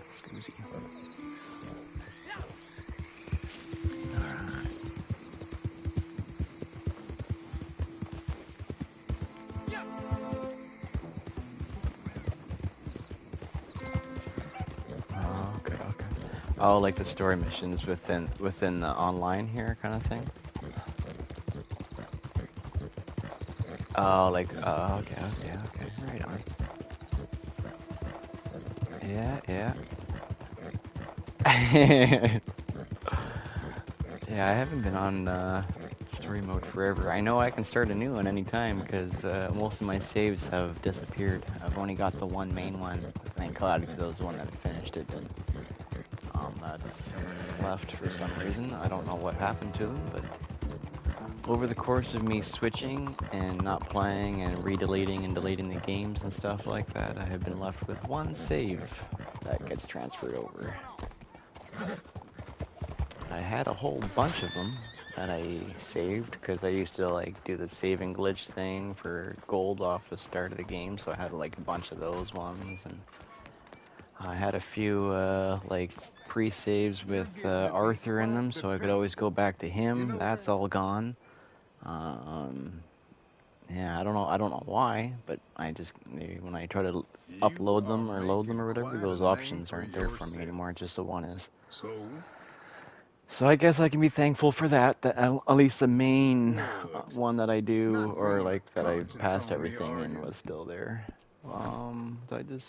A: Alright. Oh, okay. Oh, like the story missions within the online here kind of thing. Oh, like okay, right on. Yeah. Yeah, I haven't been on story mode forever. I know I can start a new one anytime because most of my saves have disappeared. I've only got the one main one. Thank God, because that was the one that finished it. And that's left for some reason. I don't know what happened to them, but over the course of me switching and not playing and redeleting and deleting the games and stuff like that, I have been left with one save that gets transferred over. I had a whole bunch of them that I saved because I used to like do the save and glitch thing for gold off the start of the game, so I had like a bunch of those ones, and I had a few like pre-saves with Arthur in them, so I could always go back to him. That's all gone. Yeah, I don't know why, but I just when I try to upload them or load them or whatever, those options aren't there for me anymore. Just the one is. So I guess I can be thankful for that. That at least the main one that I do, or like that I passed everything in, was still there. So I just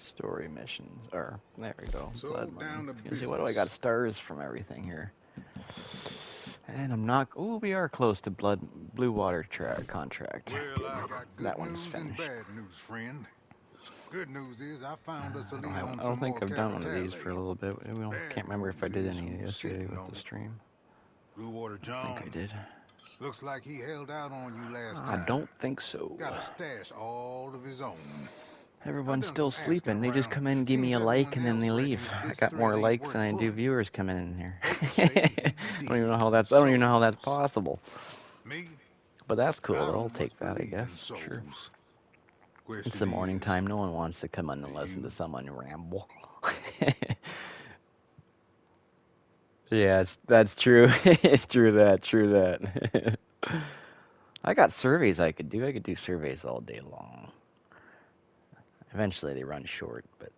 A: story missions, or there we go. Blood money. I was gonna say, what do I got stars from everything here? And I'm not. Oh, we are close to Blue Water contract.
E: Well, I got good
A: That one's
E: news
A: finished.
E: and bad news, friend. Good news is I found us a lead on
A: I
E: some
A: don't think
E: more
A: I've done one of these for a
E: capital.
A: little bit. Can't remember if I did any yesterday with the stream.
E: Blue Water
A: I
E: John.
A: think I did.
E: Looks like he held out on you last
A: I
E: time.
A: don't think so.
E: Got a stash all of his own.
A: Everyone's still sleeping. They just come in and give me a like and then they leave. I got more likes than I do viewers coming in here. I don't even know how that's possible. But that's cool. I'll take that, I guess. Sure. It's the morning time. No one wants to come in and listen to someone ramble. Yeah, that's true. True that. I got surveys I could do. I could do surveys all day long. Eventually they run short, but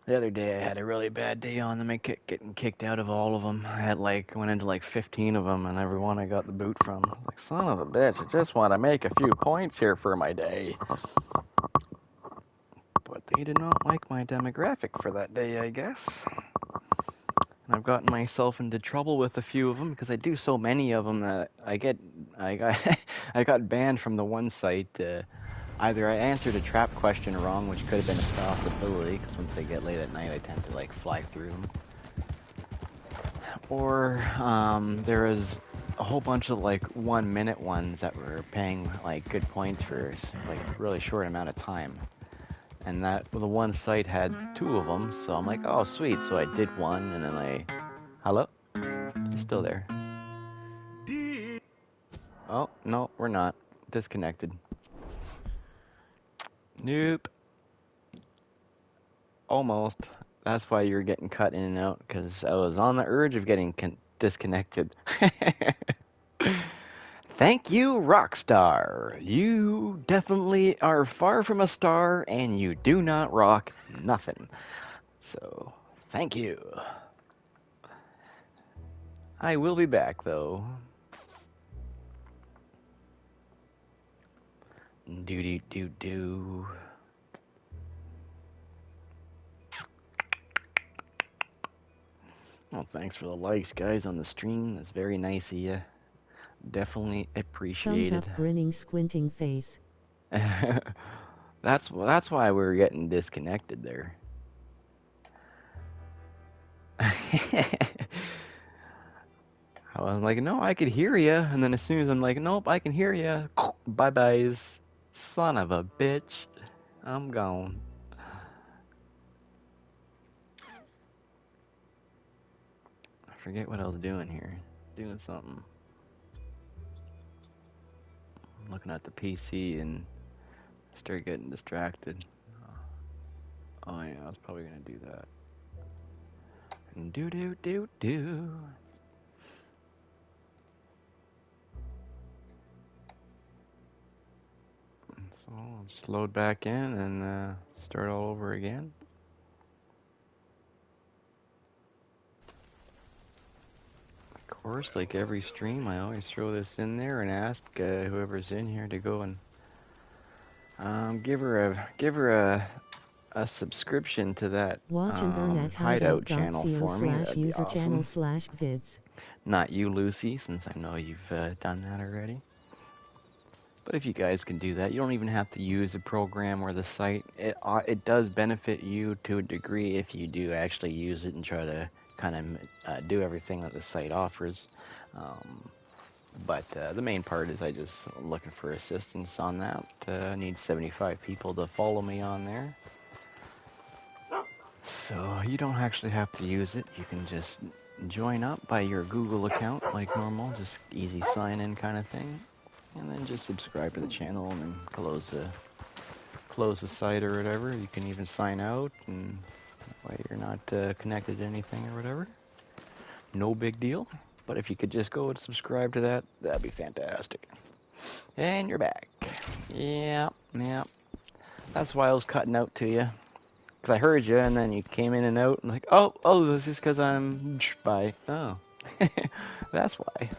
A: the other day I had a really bad day on them. I kept getting kicked out of all of them. I went into like 15 of them, and every one I got the boot from. Like, son of a bitch, I just want to make a few points here for my day. But they did not like my demographic for that day, I guess. And I've gotten myself into trouble with a few of them because I do so many of them that I got banned from the one site. Either I answered a trap question wrong, which could have been a possibility, because once they get late at night, I tend to like fly through them. Or there was a whole bunch of like 1 minute ones that were paying like good points for like a really short amount of time. And the one site had 2 of them, so I'm like, oh sweet. So I did one, and then hello? You're still there. Oh, no, we're not. Disconnected. Nope. Almost. That's why you were getting cut in and out, because I was on the urge of getting disconnected. Thank you, Rockstar. You definitely are far from a star, and you do not rock nothing. So, thank you. I will be back, though. Do. Well, thanks for the likes, guys, on the stream. That's very nice of you. Definitely
B: Thumbs
A: appreciated.
B: up, grinning, squinting face.
A: That's why we were getting disconnected there. I was like, no, I could hear you, and then as soon as I'm like, nope, I can hear you. Bye byes, son of a bitch. I'm gone. I forget what I was doing here. Doing something. I'm looking at the PC and start getting distracted. Oh yeah, I was probably gonna do that. Do do do do. So I'll just load back in and start all over again. Of course, like every stream, I always throw this in there and ask whoever's in here to go and give her a subscription to that
B: Watch and burn at
A: hideout channel for me. That'd be
B: hideout.co/user
A: awesome.
B: channel/Gvids.
A: Not you, Lucy, since I know you've done that already. But if you guys can do that, you don't even have to use the program or the site. It does benefit you to a degree if you do actually use it and try to kind of do everything that the site offers. But the main part is I just looking for assistance on that. I need 75 people to follow me on there. So you don't actually have to use it. You can just join up by your Google account like normal, just easy sign in kind of thing. And then just subscribe to the channel and then close the site or whatever. You can even sign out and that way you're not connected to anything or whatever. No big deal. But if you could just go and subscribe to that, that'd be fantastic. And you're back. Yeah. That's why I was cutting out to you. Because I heard you and then you came in and out and like, oh, this is because I'm by. Oh. That's why.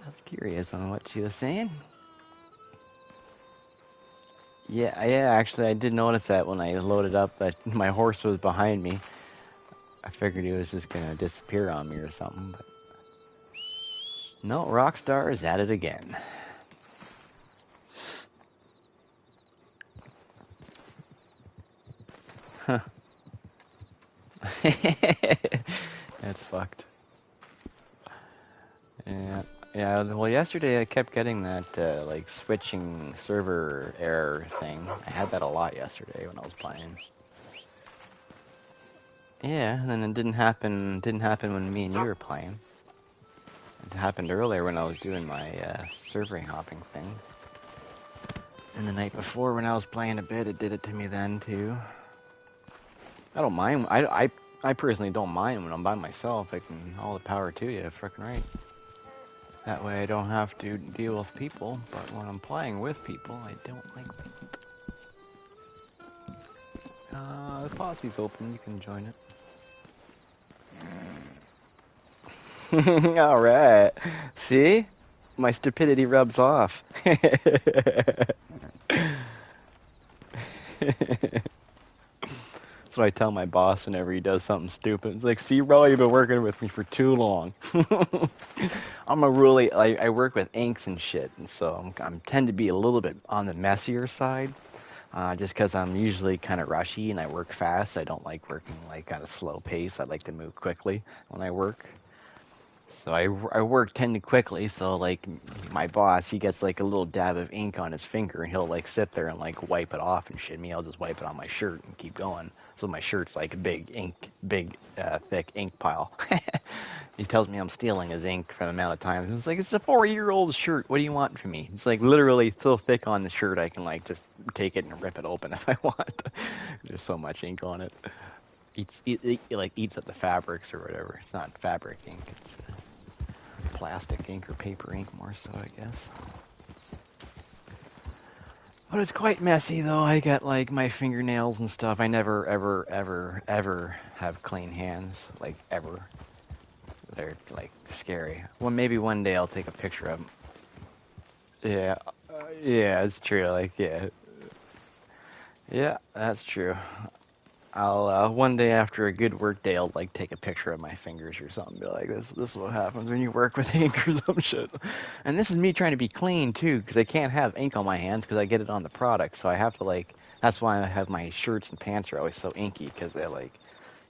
A: I was curious on what you were saying. Yeah, actually, I did notice that when I loaded up that my horse was behind me. I figured he was just gonna disappear on me or something, but no, Rockstar is at it again. Huh. That's fucked. Yeah, well, yesterday I kept getting that, like, switching server error thing. I had that a lot yesterday when I was playing. Yeah, and then it didn't happen when me and you were playing. It happened earlier when I was doing my server hopping thing. And the night before when I was playing a bit, it did it to me then too. I don't mind. I personally don't mind when I'm by myself. I can, all the power to you, frickin' right. That way I don't have to deal with people, but when I'm playing with people, I don't like that. The posse's open, you can join it. Alright. See? My stupidity rubs off. That's what I tell my boss whenever he does something stupid. It's like, see, bro, you've been working with me for too long. I work with inks and shit, and so I tend to be a little bit on the messier side, just because I'm usually kind of rushy and I work fast. I don't like working like at a slow pace. I like to move quickly when I work. So I tend to quickly, so like my boss, he gets like a little dab of ink on his finger and he'll like sit there and like wipe it off and shit. Me, I'll just wipe it on my shirt and keep going. So my shirt's like a big thick ink pile. He tells me I'm stealing his ink for the amount of time. It's like, it's a 4-year-old shirt. What do you want from me? It's like literally so thick on the shirt I can like just take it and rip it open if I want. There's so much ink on it. It like eats at the fabrics or whatever. It's not fabric ink. It's plastic ink or paper ink more so, I guess. But it's quite messy though. I got like my fingernails and stuff. I never ever have clean hands, like ever. They're like scary. Well, maybe one day I'll take a picture of them. Yeah, yeah, it's true. Like, yeah, that's true. I'll one day after a good work day, I'll like take a picture of my fingers or something. Be like, this is what happens when you work with ink or some shit. And this is me trying to be clean too, because I can't have ink on my hands because I get it on the product. So I have to like. That's why I have my shirts and pants are always so inky because they're like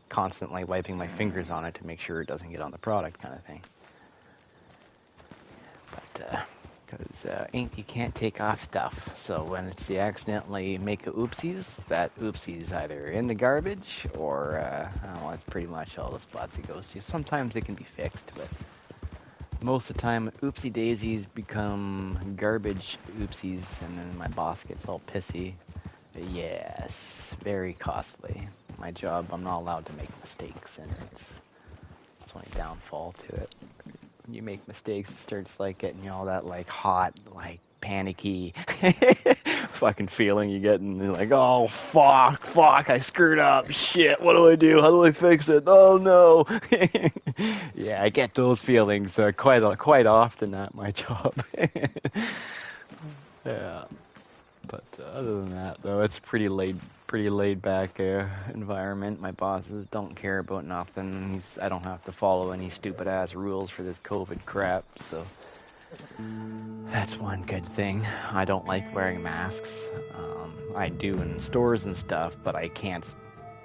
A: constantly wiping my fingers on it to make sure it doesn't get on the product, kind of thing. But because ink, you can't take off stuff. So when it's you accidentally make a oopsies, that oopsies either in the garbage or that's pretty much all the spots it goes to. Sometimes it can be fixed, but most of the time, oopsie daisies become garbage oopsies, and then my boss gets all pissy. Yes, very costly. My job, I'm not allowed to make mistakes, and it's only downfall to it. When you make mistakes, it starts like getting you all that like hot, like panicky fucking feeling you get, and you're like, oh fuck, I screwed up, shit, what do I do? How do I fix it? Oh no. Yeah, I get those feelings quite often at my job. Yeah. But other than that, though, it's pretty laid back environment. My bosses don't care about nothing. I don't have to follow any stupid ass rules for this COVID crap. So that's one good thing. I don't like wearing masks. I do in stores and stuff, but I can't.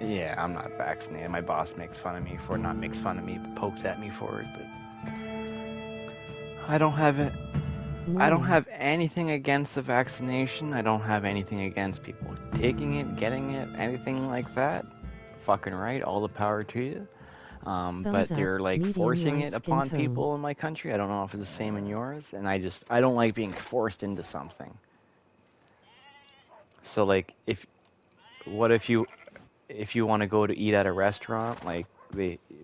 A: Yeah, I'm not vaccinated. My boss makes fun of me for it. Not makes fun of me, but pokes at me for it. But I don't have it. I don't have anything against the vaccination. I don't have anything against people taking it, getting it, anything like that. Fucking right, all the power to you. But they're like forcing it upon people in my country. I don't know if it's the same in yours. And I don't like being forced into something. So like, if you want to go to eat at a restaurant, like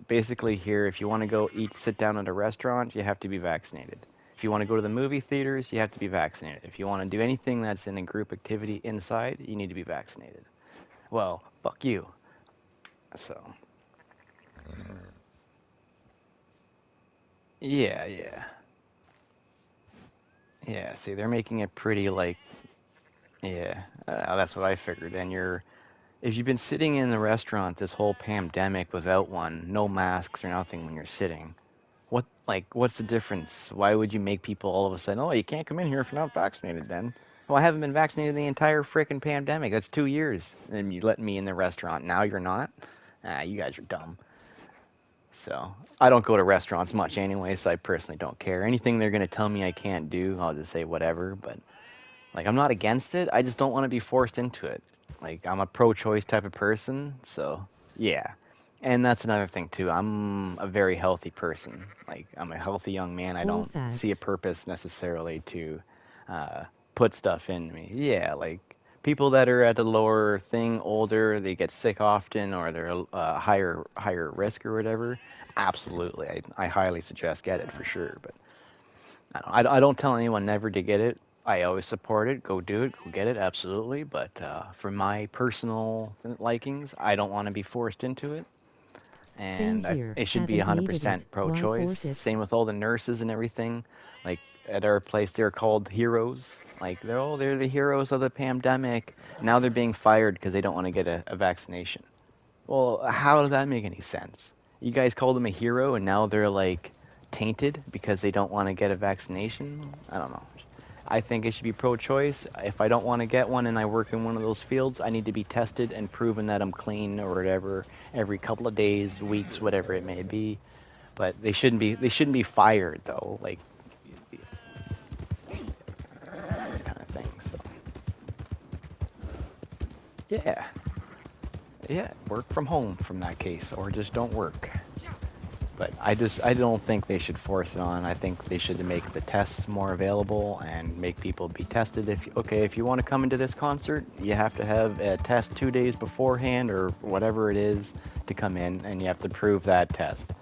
A: basically here, if you want to go sit down at a restaurant, you have to be vaccinated. If you want to go to the movie theaters, you have to be vaccinated. If you want to do anything that's in a group activity inside, you need to be vaccinated. Well, fuck you. So. Yeah. Yeah, see, they're making it pretty like, yeah, that's what I figured. And if you've been sitting in the restaurant this whole pandemic without one, no masks or nothing when you're sitting, what's the difference? Why would you make people all of a sudden, oh, you can't come in here if you're not vaccinated then? Well, I haven't been vaccinated the entire frickin' pandemic. That's 2 years. And you let me in the restaurant. Now you're not? You guys are dumb. So, I don't go to restaurants much anyway, so I personally don't care. Anything they're going to tell me I can't do, I'll just say whatever. But, like, I'm not against it. I just don't want to be forced into it. Like, I'm a pro-choice type of person, so, yeah. And that's another thing too. I'm a very healthy person. Like, I'm a healthy young man. I don't see a purpose necessarily to put stuff in me. Yeah, like people that are at the lower thing, older, they get sick often, or they're higher risk or whatever. Absolutely, I highly suggest get it for sure. But I don't tell anyone never to get it. I always support it. Go do it. Go get it. Absolutely. But for my personal likings, I don't want to be forced into it. And it should be 100% pro-choice. Same with all the nurses and everything. Like at our place, they're called heroes. Like they're the heroes of the pandemic. Now they're being fired because they don't want to get a vaccination. Well, how does that make any sense? You guys called them a hero, and now they're like tainted because they don't want to get a vaccination. I don't know. I think it should be pro-choice. If I don't want to get one and I work in one of those fields, I need to be tested and proven that I'm clean or whatever every couple of days, weeks, whatever it may be. But they shouldn't be fired though, like kind of thing. So yeah, work from home from that case, or just don't work. But I don't think they should force it on. I think they should make the tests more available and make people be tested. If you want to come into this concert, you have to have a test 2 days beforehand or whatever it is to come in, and you have to prove that test.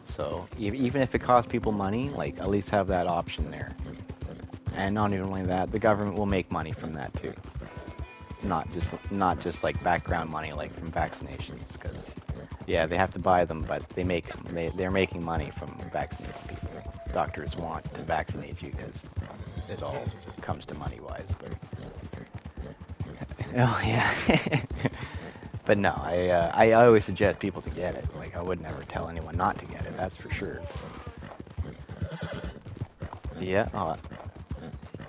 A: So even if it costs people money, like at least have that option there. And not only that, the government will make money from that too. Not just like background money like from vaccinations, because yeah, they have to buy them, but they're making money from vaccinating people. Doctors want to vaccinate you because it all comes to money wise. But oh yeah. But no, I always suggest people to get it. Like, I would never tell anyone not to get it, that's for sure. Yeah,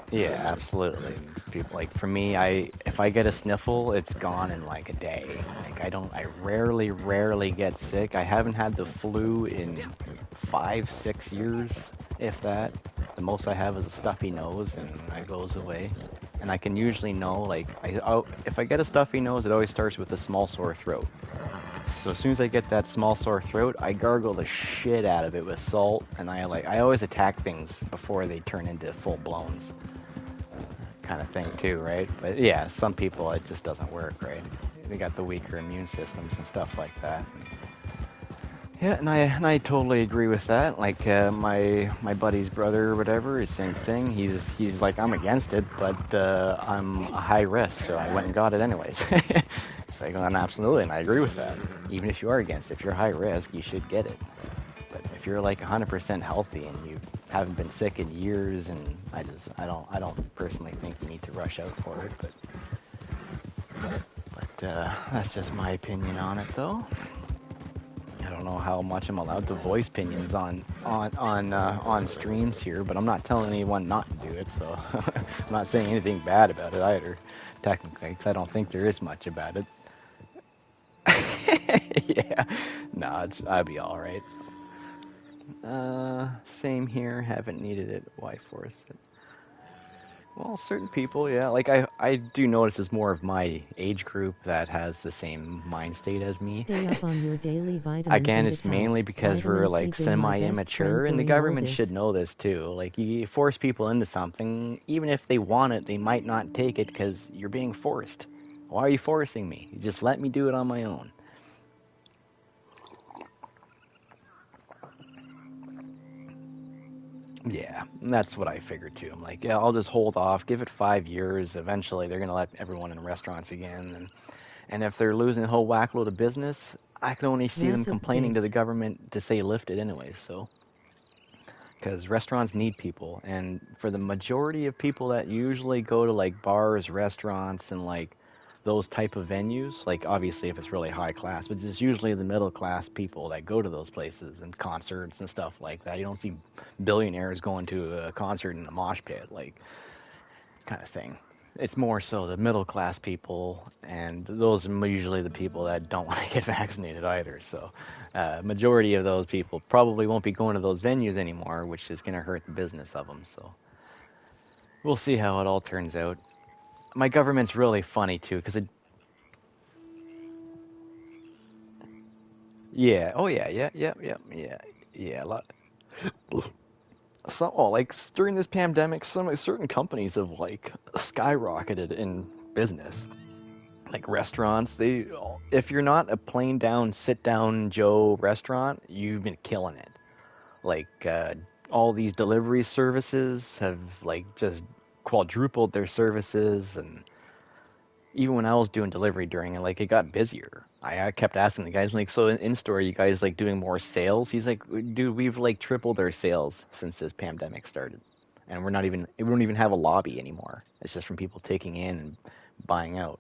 A: yeah, absolutely. People, like, for me, if I get a sniffle, it's gone in like a day. Like, I rarely get sick. I haven't had the flu in 5, 6 years, if that. The most I have is a stuffy nose, and that goes away. And I can usually know, like, if I get a stuffy nose, it always starts with a small sore throat. So as soon as I get that small sore throat, I gargle the shit out of it with salt, and I always attack things before they turn into full-blowns kind of thing too, right? But yeah, some people it just doesn't work, right? They got the weaker immune systems and stuff like that. Yeah, and I totally agree with that. Like my buddy's brother or whatever, is same thing. He's like, I'm against it, but I'm a high risk, so I went and got it anyways. It's like, well, absolutely, and I agree with that. Even if you are against it, if you're high risk, you should get it. But if you're like 100% healthy and you haven't been sick in years, and I don't personally think you need to rush out for it. But that's just my opinion on it, though. I don't know how much I'm allowed to voice opinions on streams here, but I'm not telling anyone not to do it, so I'm not saying anything bad about it either, technically, because I don't think there is much about it. Yeah, no, I'd be all right. Same here. Haven't needed it. Why force it? Well, certain people, yeah. Like I do notice it's more of my age group that has the same mind state as me.
B: Stay up on your daily vitamins.
A: Again,
B: and
A: it's
B: it
A: mainly
B: helps.
A: because we're
B: Vitamin C
A: like
B: been my best
A: semi-immature,
B: friend
A: and the
B: during all
A: government
B: this.
A: should know this too. Like, you force people into something, even if they want it, they might not take it because you're being forced. Why are you forcing me? You just let me do it on my own. Yeah, that's what I figured too. I'm like, yeah, I'll just hold off, give it 5 years. Eventually, they're gonna let everyone in restaurants again, and if they're losing a whole whackload of business, I can only see them
B: Massive
A: complaining to the
B: Gvids.
A: government to say lift it anyways. So, because restaurants need people, and for the majority of people that usually go to like bars, restaurants, and like those type of venues, like obviously if it's really high class, but it's usually the middle class people that go to those places and concerts and stuff like that. You don't see billionaires going to a concert in the mosh pit, like, kind of thing. It's more so the middle class people, and those are usually the people that don't want to get vaccinated either. So, majority of those people probably won't be going to those venues anymore, which is going to hurt the business of them. So, we'll see how it all turns out. My government's really funny too, because it. Yeah. Oh yeah. Yeah. Yeah. Yeah. Yeah. Yeah. A lot. Like during this pandemic, some certain companies have like skyrocketed in business. Like restaurants, if you're not a plain down sit down Joe restaurant, you've been killing it. Like all these delivery services have like just quadrupled their services, and even when I was doing delivery during it, like it got busier. I kept asking the guys, like, so in store, you guys like doing more sales? He's like, dude, we've like tripled our sales since this pandemic started, and we don't even have a lobby anymore. It's just from people taking in and buying out.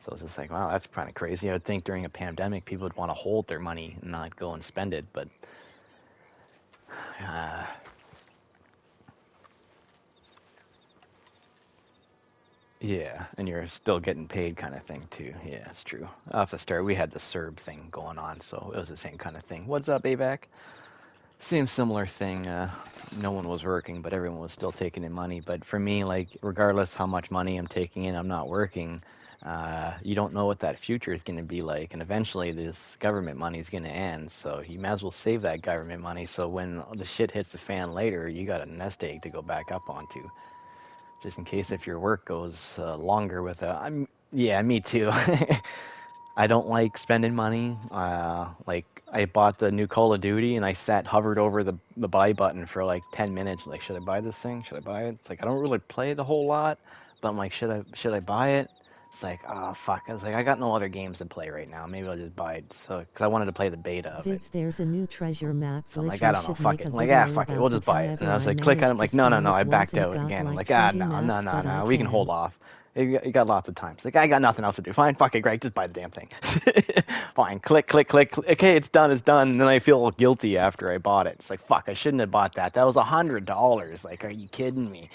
A: So it's just like, wow, that's kind of crazy. I would think during a pandemic, people would want to hold their money and not go and spend it. But uh, yeah, and you're still getting paid kind of thing too. Yeah, that's true. Off the start, we had the CERB thing going on, so it was the same kind of thing. What's up, AVAC? Same similar thing. No one was working, but everyone was still taking in money. But for me, like, regardless how much money I'm taking in, I'm not working. You don't know what that future is going to be like, and eventually this government money is going to end. So you might as well save that government money. So when the shit hits the fan later, you got a nest egg to go back up onto, just in case if your work goes longer without. Yeah, me too. I don't like spending money. Like I bought the new Call of Duty and I hovered over the buy button for like 10 minutes. Like, should I buy this thing? Should I buy it? It's like I don't really play it a whole lot, but I'm like, should I buy it? It's like, oh fuck. I was like, I got no other games to play right now. Maybe I'll just buy it. So, because I wanted to play the beta of it.
B: Vids, there's a new treasure map.
A: So I'm like,
B: Glitch.
A: I
B: I
A: don't know,
B: should
A: fuck
B: make
A: it.
B: a
A: I'm like,
B: video
A: fuck it,
B: about
A: we'll just buy it.
B: however
A: And I was
B: I
A: like, click on it.
B: managed
A: I'm
B: to
A: like, no,
B: spam it
A: I
B: once
A: backed
B: and
A: out
B: got
A: again. I'm
B: like
A: like,
B: 20
A: no,
B: maps, but I
A: we can hold
B: can.
A: off. You got lots of times. Like, I got nothing else to do. Fine, fuck it, Greg, just buy the damn thing. Fine, click, click, click. Okay, it's done, it's done. And then I feel guilty after I bought it. It's like, fuck, I shouldn't have bought that. That was $100. Like, are you kidding me?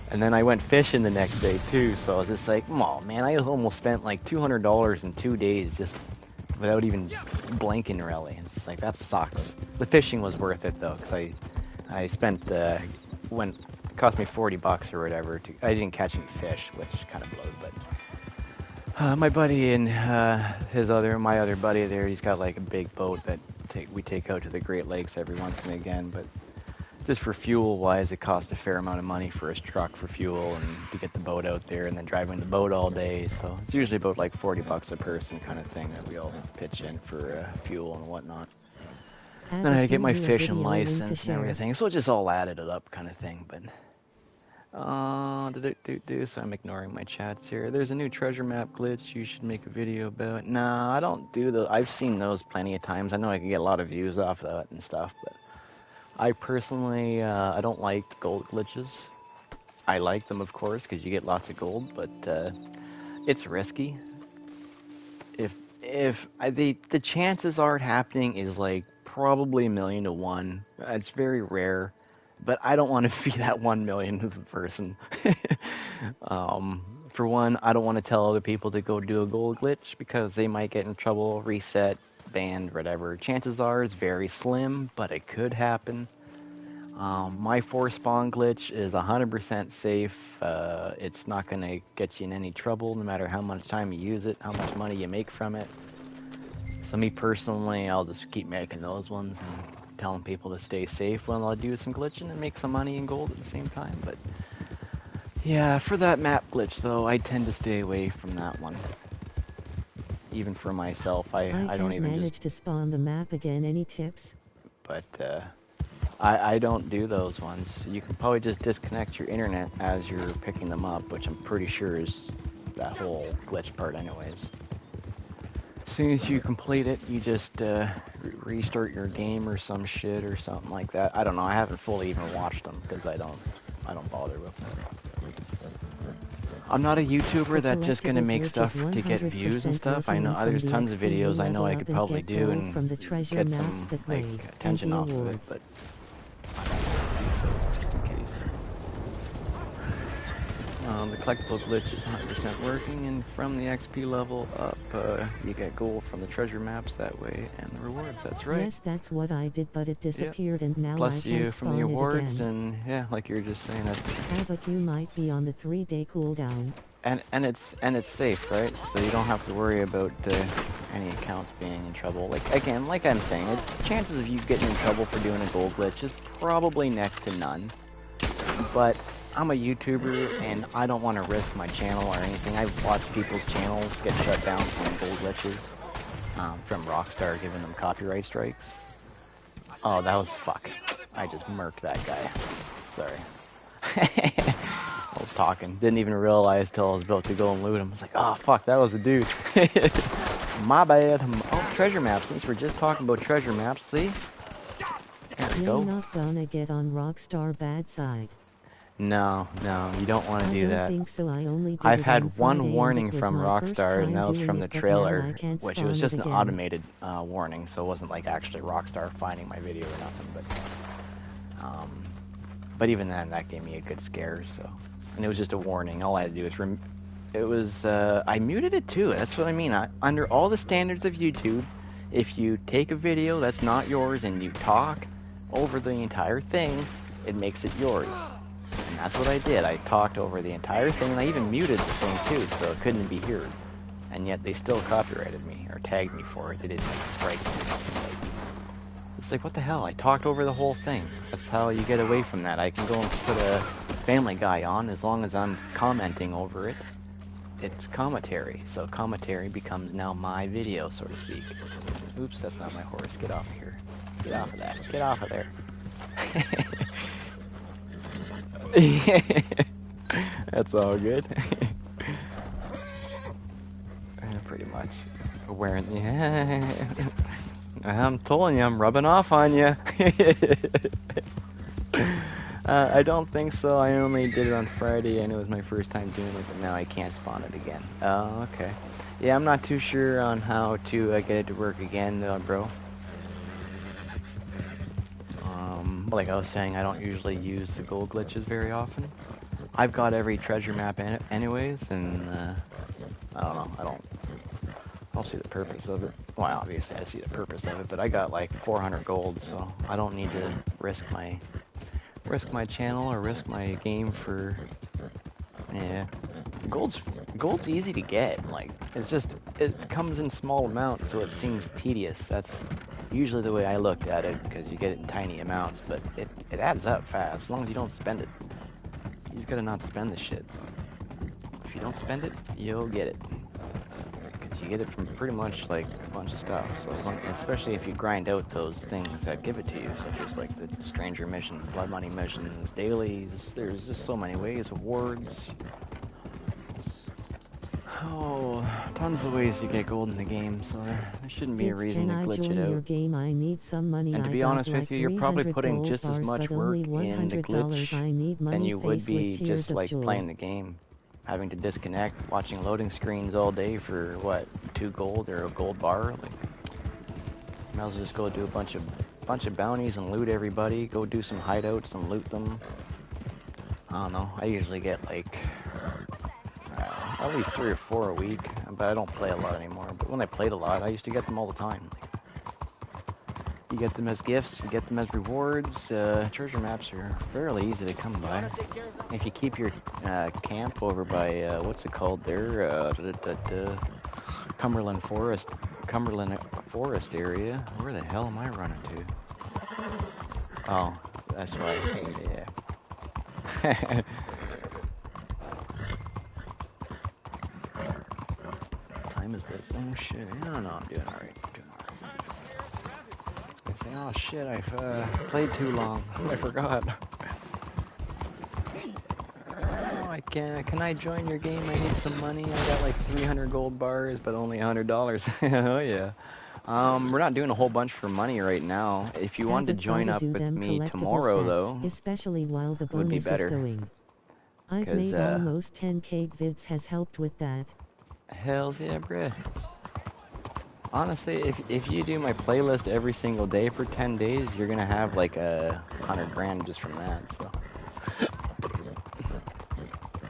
A: And then I went fishing the next day, too. So I was just like, oh, man, I almost spent like $200 in 2 days just without even blinking, really. It's like, that sucks. The fishing was worth it, though, because I spent, it cost me $40 or whatever. I didn't catch any fish, which kind of blows, but my buddy and my other buddy there, he's got like a big boat that we take out to the Great Lakes every once and again, but just for fuel wise, it costs a fair amount of money for his truck for fuel and to get the boat out there and then driving the boat all day. So it's usually about like $40 a person kind of thing that we all pitch in for fuel and whatnot. Then I had to get my fishing license and everything, so it just all added it up kind of thing. But so I'm ignoring my chats here. There's a new treasure map glitch you should make a video about. No, I don't do those. I've seen those plenty of times. I know I can get a lot of views off of that and stuff, but I personally, I don't like gold glitches. I like them, of course, because you get lots of gold, but it's risky. The chances are it happening is like probably 1,000,000 to 1. It's very rare, but I don't want to be that 1,000,000th person. For one, I don't want to tell other people to go do a gold glitch because they might get in trouble, reset, banned, whatever. Chances are it's very slim, but it could happen. My force spawn glitch is 100% safe. It's not going to get you in any trouble no matter how much time you use it, how much money you make from it. So me personally, I'll just keep making those ones and telling people to stay safe when I'll do some glitching and make some money and gold at the same time. But yeah, for that map glitch though, I tend to stay away from that one. Even for myself, I don't even
B: manage to spawn the map again. Any tips?
A: But I don't do those ones. You can probably just disconnect your internet as you're picking them up, which I'm pretty sure is that whole glitch part anyways. As soon as you complete it, you just restart your game or some shit or something like that. I don't know. I haven't fully even watched them because I don't bother with them. I'm not a YouTuber that's just gonna make stuff to get views and stuff. I know there's tons of videos I know I could probably do and get some like attention off of it, but I don't think so, just in case. The collectible glitch is 100% working, and from the XP level up, you get gold from the treasure maps that way, and the rewards, that's right.
B: Yes, that's what I did, but it disappeared, and now
A: Plus
B: I can't
A: you
B: spawn
A: from the awards,
B: it again.
A: and yeah, like you were just saying, that's...
B: But you might be on the 3-day cooldown.
A: And it's safe, right? So you don't have to worry about any accounts being in trouble. Like, again, like I'm saying, it's chances of you getting in trouble for doing a gold glitch is probably next to none. But I'm a YouTuber, and I don't want to risk my channel or anything. I've watched people's channels get shut down from gold glitches, from Rockstar giving them copyright strikes. Oh, that was fuck. I just murked that guy. Sorry. I was talking, didn't even realize till I was about to go and loot him. I was like, oh fuck, that was the dude. My bad. Oh, treasure maps. Since we're just talking about treasure maps, see? There we go.
B: You're not gonna get on Rockstar bad side.
A: No, you don't want to do that.
B: I don't think so. I only did
A: I've
B: it
A: had
B: on
A: one
B: Friday,
A: warning
B: and
A: from Rockstar, and that was from the trailer,
B: which
A: was just an automated warning, so it wasn't like actually Rockstar finding my video or nothing. But even then, that gave me a good scare. So, and it was just a warning. All I had to do was I muted it too. That's what I mean. Under all the standards of YouTube, if you take a video that's not yours and you talk over the entire thing, it makes it yours. And that's what I did. I talked over the entire thing, and I even muted the thing too, so it couldn't be heard. And yet they still copyrighted me, or tagged me for it. They didn't strike me or nothing. It's like, what the hell? I talked over the whole thing. That's how you get away from that. I can go and put a Family Guy on as long as I'm commenting over it. It's commentary, so commentary becomes now my video, so to speak. Oops, that's not my horse. Get off of here. Get off of that. Get off of there. That's all good. Pretty much. Wearing, yeah. I'm telling you, I'm rubbing off on you. I don't think so. I only did it on Friday, and it was my first time doing it, but now I can't spawn it again. Oh, okay. Yeah, I'm not too sure on how to get it to work again, bro. Like I was saying, I don't usually use the gold glitches very often. I've got every treasure map anyways, and I don't know. I don't see the purpose of it. Well, obviously I see the purpose of it, but I got like 400 gold, so I don't need to risk my channel or risk my game for. Yeah, gold's easy to get. Like it comes in small amounts, so it seems tedious. That's usually the way I looked at it, because you get it in tiny amounts, but it adds up fast as long as you don't spend it. You just gotta not spend the shit. If you don't spend it, you'll get it. You get it from pretty much like a bunch of stuff. So as long, especially if you grind out those things that give it to you, such as like the stranger missions, blood money missions, dailies. There's just so many ways, awards. Oh, tons of ways to get gold in the game. So there shouldn't be a reason to glitch it out.
B: Your game? I need some money.
A: And to be honest with you, you're probably putting just as much work in the glitch than you would be just like playing the game. Having to disconnect, watching loading screens all day for what, 2 gold or a gold bar? Like, might as well just go do a bunch of bounties and loot everybody. Go do some hideouts and loot them. I don't know. I usually get like at least 3 or 4 a week, but I don't play a lot anymore. But when I played a lot, I used to get them all the time. You get them as gifts, you get them as rewards. Treasure maps are fairly easy to come by. If you keep your camp over by, what's it called there? Cumberland Forest area. Where the hell am I running to? Oh, that's right, yeah. Time is this? Oh shit, I don't know, I'm doing alright. Oh shit, I've played too long. I forgot. Oh, I can't. Can I join your game? I need some money. I got like 300 gold bars, but only $100. Oh yeah. We're not doing a whole bunch for money right now. If you wanted to join up with me tomorrow, though,
B: especially while the bonus
A: would be better.
B: Is going. I've made almost 10k. Gvids has helped with that.
A: Hells yeah, bruh. Honestly, if you do my playlist every single day for 10 days, you're gonna have like 100 grand just from that, so.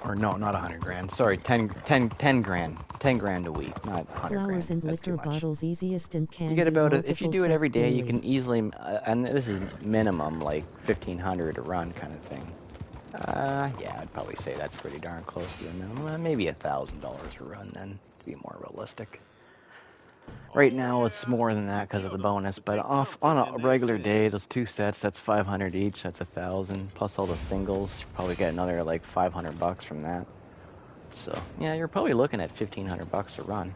A: Or no, not 100 grand. Sorry, 10 grand. 10 grand a week, not 100 grand.
B: Flowers and liquor bottles easiest and candy.
A: You get about it. If you do it every day, you can easily, and this is minimum like 1,500 a run kind of thing. Yeah, I'd probably say that's pretty darn close to the minimum. Maybe $1,000 a run then, to be more realistic. Right now it's more than that because of the bonus, but on a regular day, those 2 sets, that's 500 each, that's 1,000, plus all the singles, you probably get another like 500 bucks from that. So yeah, you're probably looking at 1,500 bucks a run.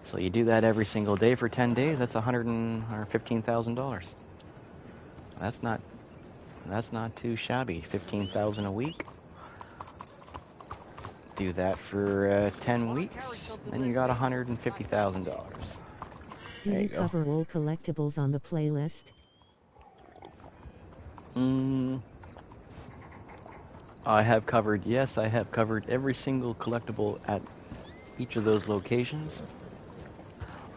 A: So you do that every single day for 10 days, that's $15,000. That's not too shabby. 15,000 a week. Do that for 10 weeks, and you got $150,000.
B: Do you cover all collectibles on the playlist?
A: I have covered every single collectible at each of those locations.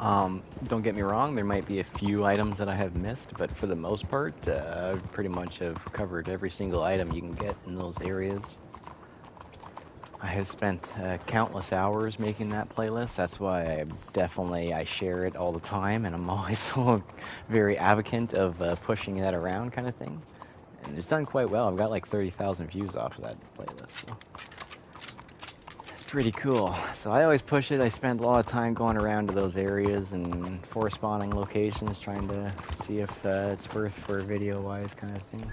A: Don't get me wrong, there might be a few items that I have missed, but for the most part, I pretty much have covered every single item you can get in those areas. I have spent countless hours making that playlist. That's why I share it all the time, and I'm always so very advocate of pushing that around kind of thing. And it's done quite well. I've got like 30,000 views off of that playlist. So. It's pretty cool. So I always push it. I spend a lot of time going around to those areas and force spawning locations, trying to see if it's worth for video-wise kind of thing.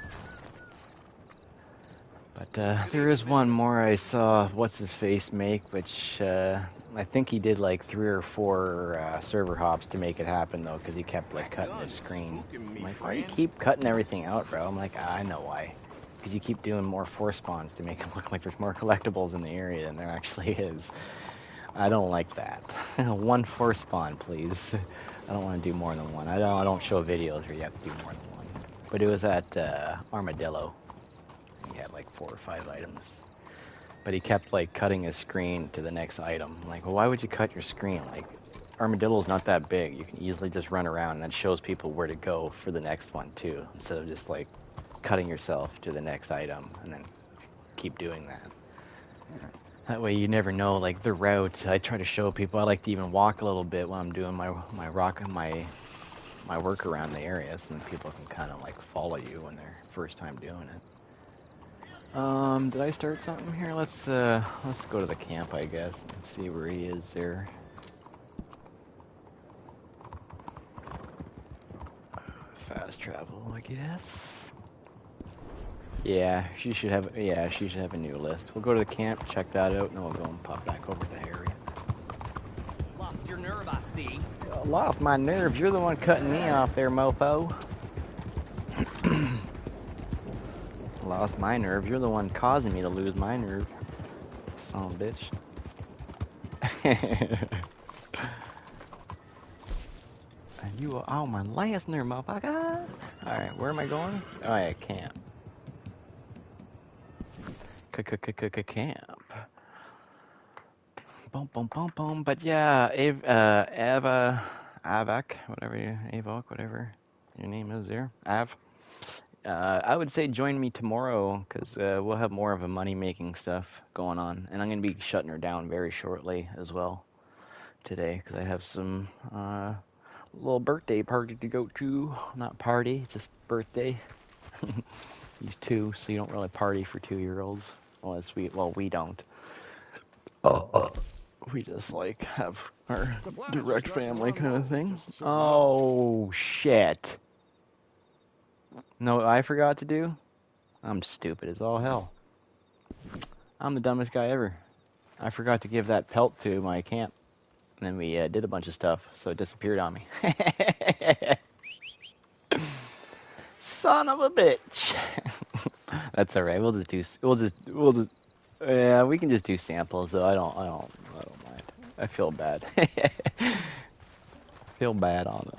A: But there is one more I saw what's-his-face make, which I think he did like 3 or 4 server hops to make it happen, though, because he kept like cutting his screen. I'm like, why do you keep cutting everything out, bro? I'm like, I know why. Because you keep doing more force spawns to make it look like there's more collectibles in the area than there actually is. I don't like that. 1 force spawn, please. I don't want to do more than 1. I don't show videos where you have to do more than 1. But it was at Armadillo. he had like 4 or 5 items. But he kept like cutting his screen to the next item. I'm like, well, why would you cut your screen? Like, Armadillo's not that big. You can easily just run around, and that shows people where to go for the next one too, instead of just like cutting yourself to the next item and then keep doing that. That way you never know like the route. I try to show people. I like to even walk a little bit while I'm doing my work around the area, so then people can kind of like follow you when they're first time doing it. Did I start something here? Let's go to the camp, I guess, and see where he is there. Fast travel, I guess. Yeah, she should have a new list. We'll go to the camp, check that out, and then we'll go and pop back over to the area.
F: Lost your nerve, I see.
A: Lost my nerve. You're the one cutting me off there, mofo. Lost my nerve. You're the one causing me to lose my nerve. Son of a bitch. And you are on my last nerve, motherfucker. Alright, where am I going? Oh yeah, camp. Camp. Boom, boom, boom, boom. But yeah, Avak, whatever your name is there, Av. I would say join me tomorrow, because we'll have more of a money-making stuff going on. And I'm going to be shutting her down very shortly as well today, because I have some little birthday party to go to. Not party, just birthday. He's 2, so you don't really party for 2-year-olds. We don't. We just like have our direct family kind of thing. Oh, shit. Know what I forgot to do? I'm stupid as all hell. I'm the dumbest guy ever. I forgot to give that pelt to my camp. And then we did a bunch of stuff, so it disappeared on me. Son of a bitch. That's alright. Yeah, we can just do samples though. I don't mind. I feel bad. Feel bad on it.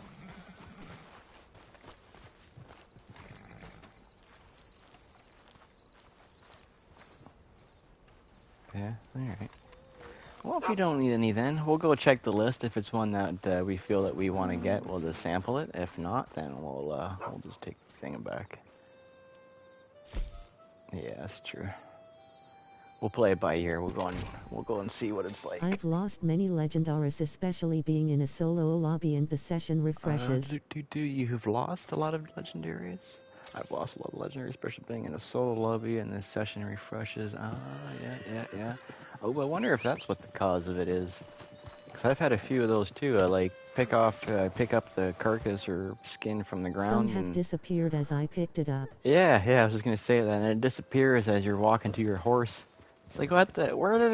A: Yeah, alright. Well, if you don't need any then, we'll go check the list. If it's one that we feel that we want to get, we'll just sample it. If not, then we'll just take the thing back. Yeah, that's true. We'll play it by ear. We'll go and see what it's like.
B: I've lost many legendaries, especially being in a solo lobby and the session refreshes.
A: You've lost a lot of legendaries? I've lost a lot of legendaries, especially being in a solo lobby and the session refreshes. Yeah. Oh, I wonder if that's what the cause of it is. Because I've had a few of those too. I like pick up the carcass or skin from the ground.
B: Some have disappeared as I picked it up.
A: Yeah, I was just gonna say that, and it disappears as you're walking to your horse. It's like, what? Where did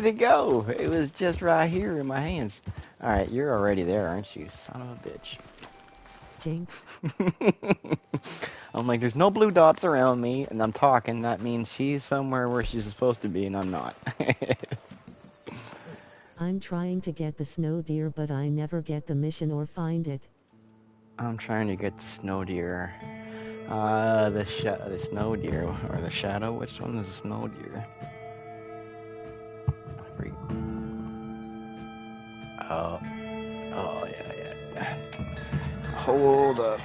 A: it go? It was just right here in my hands. Alright, you're already there, aren't you? Son of a bitch.
B: Jinx.
A: I'm like, there's no blue dots around me, and I'm talking. That means she's somewhere where she's supposed to be, and I'm not.
B: I'm trying to get the snow deer, but I never get the mission or find it.
A: I'm trying to get the snow deer. The snow deer, or the shadow. Which one is the snow deer? Oh, yeah. Hold up.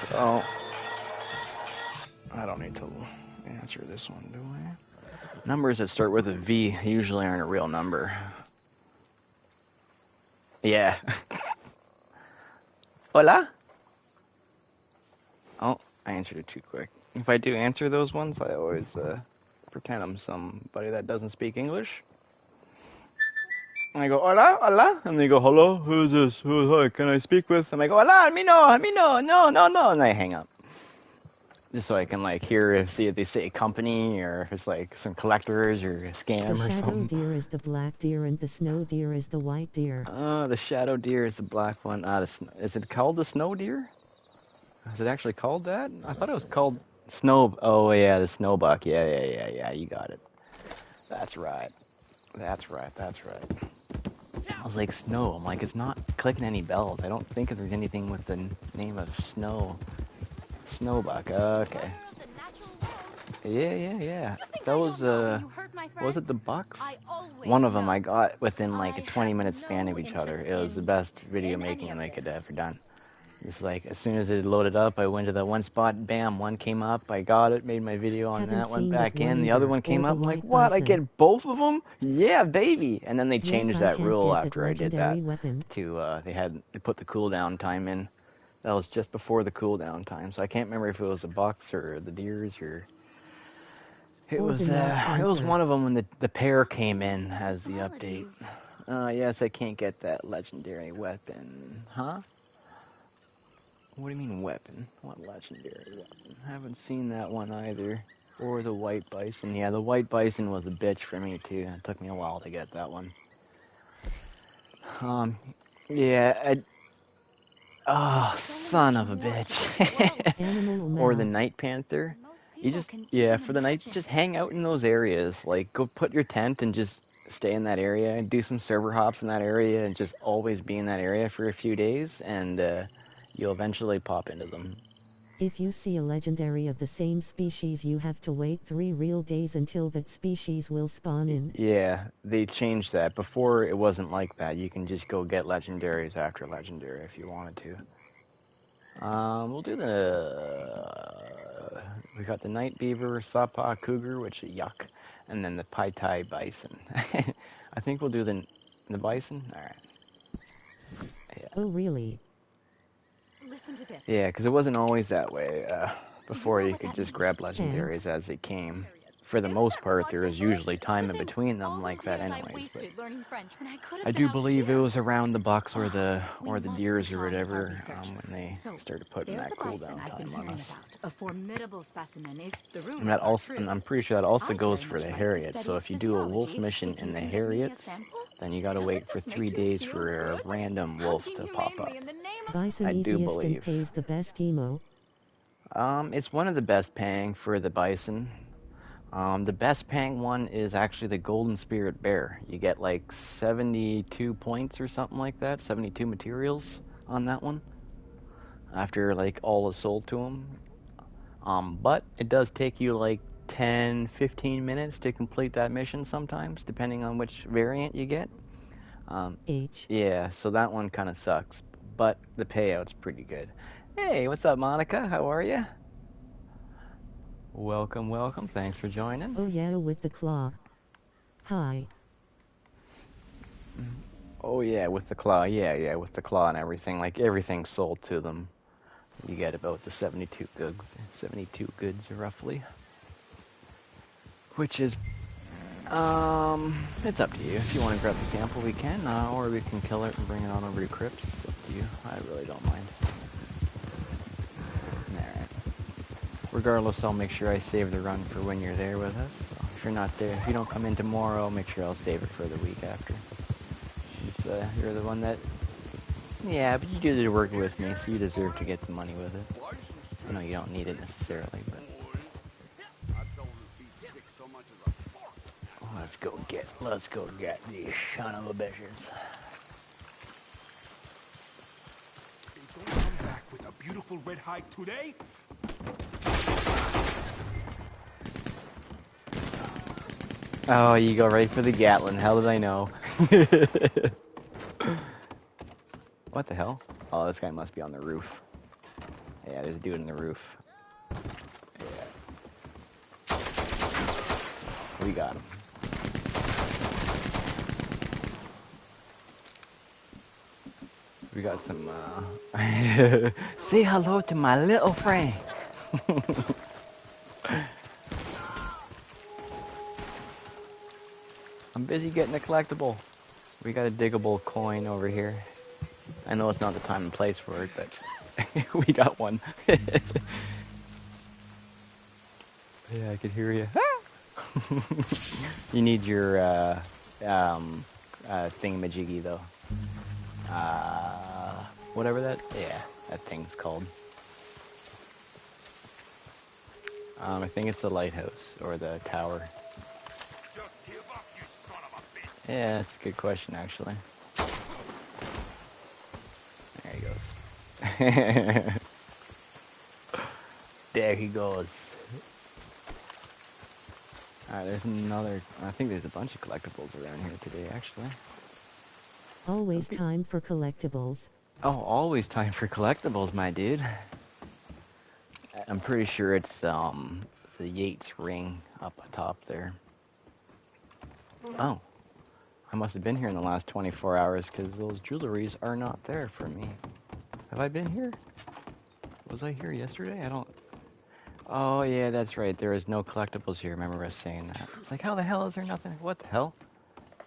A: So, I don't need to answer this one, do I? Numbers that start with a V usually aren't a real number. Yeah. Hola? Oh, I answered it too quick. If I do answer those ones, I always pretend I'm somebody that doesn't speak English. And I go, hola, and they go, hello, who's this? Hi, can I speak with? And I go, hola, a mí no, no, and I hang up. Just so I can like see if they say a company or if it's like some collectors or a scam or something.
B: The shadow deer is the black deer and the snow deer is the white deer.
A: The shadow deer is the black one. Is it called the snow deer? Is it actually called that? I thought it was called snow. Oh yeah, the snowbuck. Yeah. You got it. That's right. I was like, snow. I'm like, it's not clicking any bells. I don't think there's anything with the name of snow. Snowbuck. Okay.
D: Wonder of the natural world.
A: Yeah.
D: You think I
A: Those,
D: don't know when you hurt my
A: was
D: friends?
A: it the Bucks?
D: I always
A: One of them
D: know.
A: I got within like a
D: I
A: 20-minute
D: have
A: span
D: no
A: of each other.
D: interest
A: It was the
D: in
A: best video
D: any
A: making
D: of
A: I could have
D: this.
A: ever done. It's like, as soon as it loaded up, I went to that one spot, bam, one came up, I got it, made my video on
B: Haven't
A: that, went
B: seen that
A: back
B: one
A: in, the other
B: either,
A: one came
B: or the
A: up, I'm like,
B: white
A: what, I
B: bison.
A: get both of them? Yeah, baby! And then they
B: Yes,
A: changed
B: I
A: that
B: can't
A: rule
B: get that
A: after I did that,
B: legendary weapon.
A: to, they put the cooldown time in. That was just before the cooldown time, so I can't remember if it was the Bucks or the Deers or... It
B: Or
A: was,
B: the North
A: it was
B: Panther.
A: one of them when the pair came
D: Listening
A: in
D: to
A: as the
D: some
A: update.
D: oddities.
A: Yes, I can't get that legendary weapon. Huh? What do you mean weapon? What legendary weapon? Haven't seen that one either. Or the white bison. Yeah, the white bison was a bitch for me too. It took me a while to get that one. Yeah, oh,
D: There's so
A: son
D: much
A: of a
D: more to
A: bitch.
D: this world.
B: Animal
A: Or the
B: mouth.
A: night panther.
D: Most
A: You
D: people
A: just,
D: can
A: yeah,
D: even
A: for the night,
D: imagine.
A: just hang out in those areas. Like, go put your tent and just stay in that area and do some server hops in that area and just always be in that area for a few days, and you'll eventually pop into them.
B: If you see a legendary of the same species, you have to wait 3 real days until that species will spawn in.
A: Yeah, they changed that. Before, it wasn't like that. You can just go get legendaries after legendary if you wanted to. We'll do the... We got the night beaver, sawpaw cougar, which is yuck, and then the pai tai bison. I think we'll do the bison? Alright. Yeah.
B: Oh really?
D: Listen to this.
A: Yeah, because it wasn't always that way. Before
D: know
A: you
D: what
A: could
D: that
A: just
D: means?
A: grab legendaries
B: Thanks.
A: as they came. For the
D: Isn't
A: most
D: that
A: part, there was
D: remarkable?
A: usually time
D: To
A: in
D: think
A: between them
D: all
A: like
D: those
A: that
D: years I
A: anyways. But
D: wasted learning French when I could have
A: I
D: been
A: do
D: out
A: believe it
D: here.
A: was around the Bucks or the
D: We must
A: Deers
D: push
A: or
D: on with our
A: whatever
D: research.
A: when they
D: So,
A: started putting
D: there's
A: that
D: a bison
A: cooldown
D: I've been
A: time on
D: hearing
A: us.
D: about. A formidable specimen, if the
A: And
D: rumors
A: that
D: are
A: also,
D: true.
A: and I'm pretty sure that also
D: I'd
A: goes
D: very
A: for
D: much
A: the
D: like to
A: Harriets.
D: study
A: So
D: its
A: if you do a wolf
D: physiology.
A: mission
D: If
A: in
D: you
A: the
D: can get me a
A: Harriets,
D: sample,
A: then you gotta
D: doesn't
A: wait for
D: this
A: 3
D: make you
A: days
D: feel
A: for a
D: good?
A: random wolf
D: Hunting
A: to pop up.
D: humanely in the name of
B: Bison
A: I do
B: easiest and
A: believe.
B: pays the best emo.
A: It's one of the best paying for the bison. The best paying one is actually the Golden Spirit Bear. You get like 72 points or something like that, 72 materials on that one, after like all is sold to them. But it does take you like 10, 15 minutes to complete that mission sometimes, depending on which variant you get. Yeah, so that one kind of sucks, but the payout's pretty good. Hey, what's up, Monica? How are you? Welcome. Thanks for joining.
B: Oh yeah, with the claw. Hi.
A: Oh yeah, with the claw. Yeah, with the claw and everything. Like everything's sold to them. You get about the 72 goods. 72 goods roughly. Which is it's up to you. If you want to grab the sample, we can, or we can kill it and bring it on over to Crips. It's up to you. I really don't mind. Alright. Regardless, I'll make sure I save the run for when you're there with us. So if you're not there, if you don't come in tomorrow, I'll make sure I'll save it for the week after. It's, you're the one that... Yeah, but you do the work with me, so you deserve to get the money with it. I know you don't need it necessarily, but... Let's go get these son of a bitches.
E: You gonna come back with a beautiful red hide today?
A: Oh, you go right for the Gatlin. How did I know? What the hell? Oh, this guy must be on the roof. Yeah, there's a dude in the roof. Yeah. We got him. We got some, say hello to my little friend. I'm busy getting a collectible. We got a diggable coin over here. I know it's not the time and place for it, but we got one. Yeah, I could hear you. You need your thingamajiggy though. Whatever that, yeah, that thing's called. I think it's the lighthouse or the tower.
E: Just give up, you son of a bitch.
A: Yeah, that's a good question actually. There he goes. There he goes. Alright, there's another... I think there's a bunch of collectibles around here today, actually.
B: Always time for collectibles.
A: Oh, always time for collectibles, my dude. I'm pretty sure it's, the Yates ring up top there. Oh. I must have been here in the last 24 hours, because those jewelries are not there for me. Have I been here? Was I here yesterday? I don't... Oh, yeah, that's right. There is no collectibles here. Remember us saying that. It's like, how the hell is there nothing? What the hell?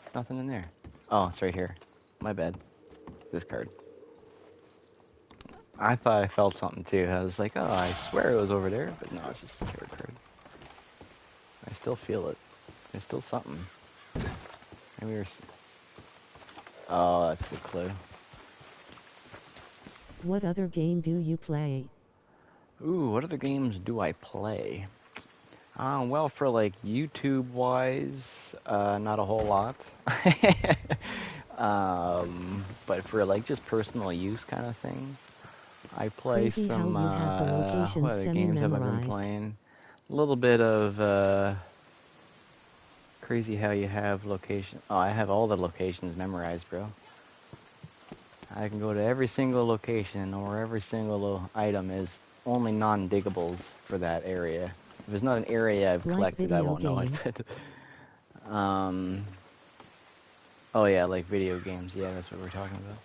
A: There's nothing in there. Oh, it's right here. My bad. This card. I thought I felt something, too. I was like, oh, I swear it was over there. But no, it's just a tarot card. I still feel it. There's still something. Maybe there's... Oh, that's the clue.
B: What other game do you play?
A: Ooh, what other games do I play? Well, for like YouTube-wise, not a whole lot. But for like just personal use kind of thing, I play
B: Crazy
A: some,
B: how you have the locations
A: what other games have I been
B: semi-memorized.
A: playing? A little bit of, crazy how you have location. Oh, I have all the locations memorized, bro. I can go to every single location and know where every single little item is. Only non-diggables for that area. If it's not an area I've collected, I won't know it. Oh yeah, like video games. Yeah, that's what we're talking about.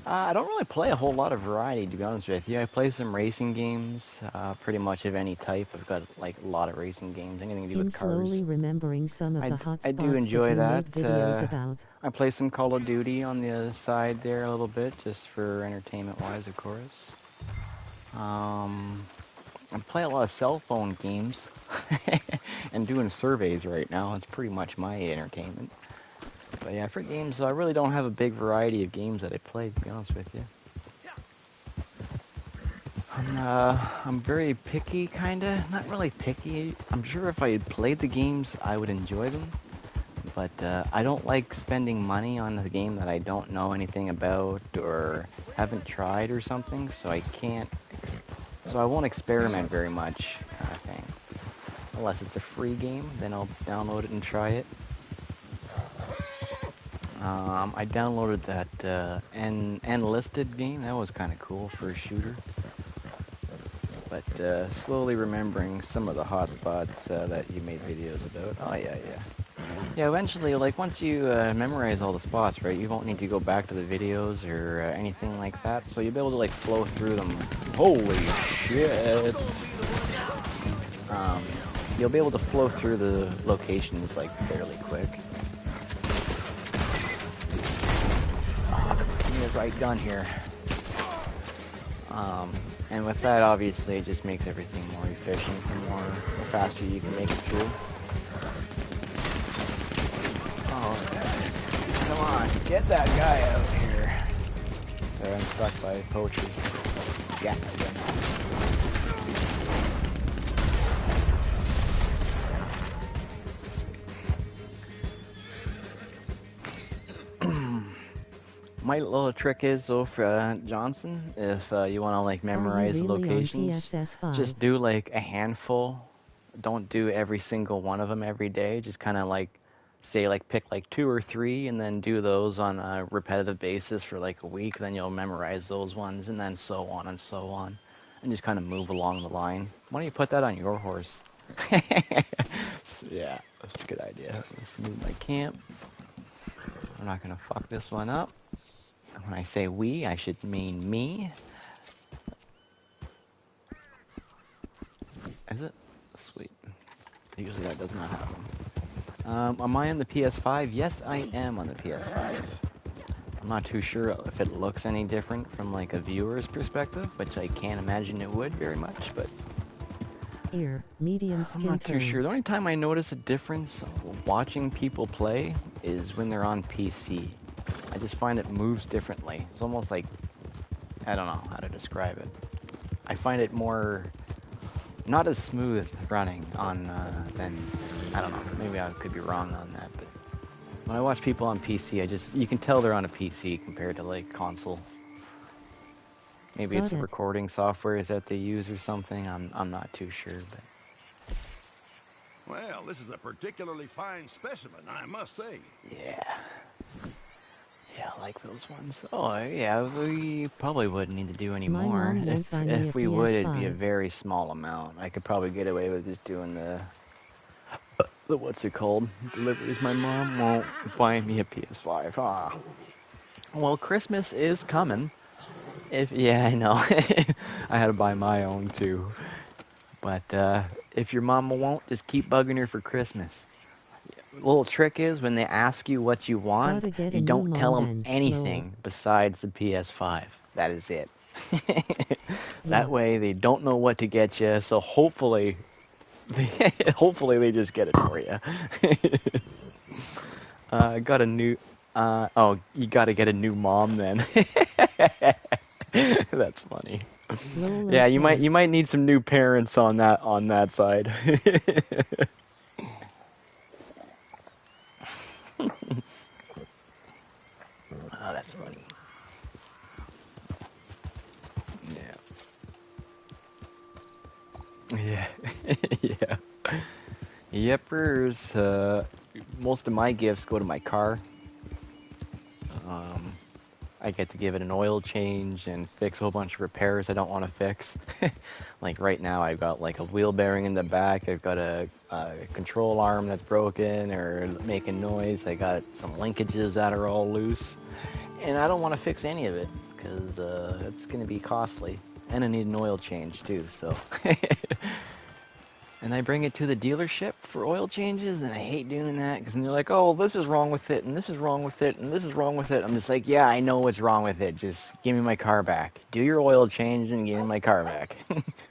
A: I don't really play a whole lot of variety, to be honest with you. I play some racing games, pretty much of any type. I've got like a lot of racing games, anything to do with cars.
B: Slowly remembering some of the hot spots
A: I do enjoy that.
B: you make videos about.
A: I play some Call of Duty on the other side there a little bit, just for entertainment-wise, of course. I play a lot of cell phone games and doing surveys right now. It's pretty much my entertainment. But yeah, for games, I really don't have a big variety of games that I play, to be honest with you. I'm very picky, kinda. Not really picky. I'm sure if I had played the games, I would enjoy them. But I don't like spending money on a game that I don't know anything about or haven't tried or something, so I can't... So I won't experiment very much, kind of thing. Unless it's a free game, then I'll download it and try it. I downloaded that Enlisted game. That was kind of cool for a shooter. But slowly remembering some of the hotspots that you made videos about. Oh yeah, yeah. Yeah, eventually, like once you memorize all the spots, right, you won't need to go back to the videos or anything like that. So you'll be able to like flow through them. Holy shit! You'll be able to flow through the locations like fairly quick. Give me the right gun here. And with that, obviously, it just makes everything more efficient and the faster you can make it through. Oh, okay. Come on, get that guy out here. Sorry, I'm stuck by poachers. Yeah. My little trick is, though, for Johnson, if you want to like memorize
B: really
A: locations,
B: Ps5?
A: just do like a handful. Don't do every single one of them every day. Just kind of like say like pick like 2 or 3 and then do those on a repetitive basis for like a week. Then you'll memorize those ones and then so on and so on, and just kind of move along the line. Why don't you put that on your horse? Yeah, that's a good idea. Let's move my camp. I'm not gonna fuck this one up. When I say we, I should mean me. Is it? Sweet. Usually that does not happen. Am I on the PS5? Yes, I am on the PS5. I'm not too sure if it looks any different from like a viewer's perspective, which I can't imagine it would very much, but...
B: Ear, medium skin
A: I'm not too
B: tone.
A: sure. The only time I notice a difference watching people play is when they're on PC. I just find it moves differently. It's almost like, I don't know how to describe it. I find it more, not as smooth running on than, I don't know, maybe I could be wrong on that, but when I watch people on PC, you can tell they're on a PC compared to like console. Maybe
B: Got
A: it's the
B: it.
A: recording softwares that they use or something. I'm not too sure, but
C: Well, this is a particularly fine specimen, I must say.
A: yeah. Yeah, I like those ones. Oh, yeah, we probably wouldn't need to do any
B: My
A: more.
B: mom won't buy me a
A: If we would, it'd be a
B: PS5.
A: very small amount. I could probably get away with just doing the what's it called? Deliveries. My mom won't buy me a PS5. Ah. Well, Christmas is coming. Yeah, I know. I had to buy my own too. But if your mama won't, just keep bugging her for Christmas. The little trick is when they ask you what you want,
B: Gotta get
A: you
B: a new
A: don't tell
B: mom
A: them
B: then, lol.
A: anything besides the PS5. That is it. That
B: Yeah.
A: way they don't know what to get you, so hopefully hopefully they just get it for you. Got a new oh, you got to get a new mom then. That's funny.
B: Lol,
A: Yeah,
B: okay.
A: you might need some new parents on that side. Oh, that's funny. Yeah. Yeah. Yeah. Yepers. Most of my gifts go to my car. Um, I get to give it an oil change and fix a whole bunch of repairs I don't want to fix. Like right now, I've got like a wheel bearing in the back. I've got a control arm that's broken or making noise. I got some linkages that are all loose, and I don't want to fix any of it because it's going to be costly, and I need an oil change too. So. And I bring it to the dealership for oil changes, and I hate doing that because they're like, "Oh, this is wrong with it, and this is wrong with it, and this is wrong with it." I'm just like, "Yeah, I know what's wrong with it. Just give me my car back. Do your oil change and give me my car back."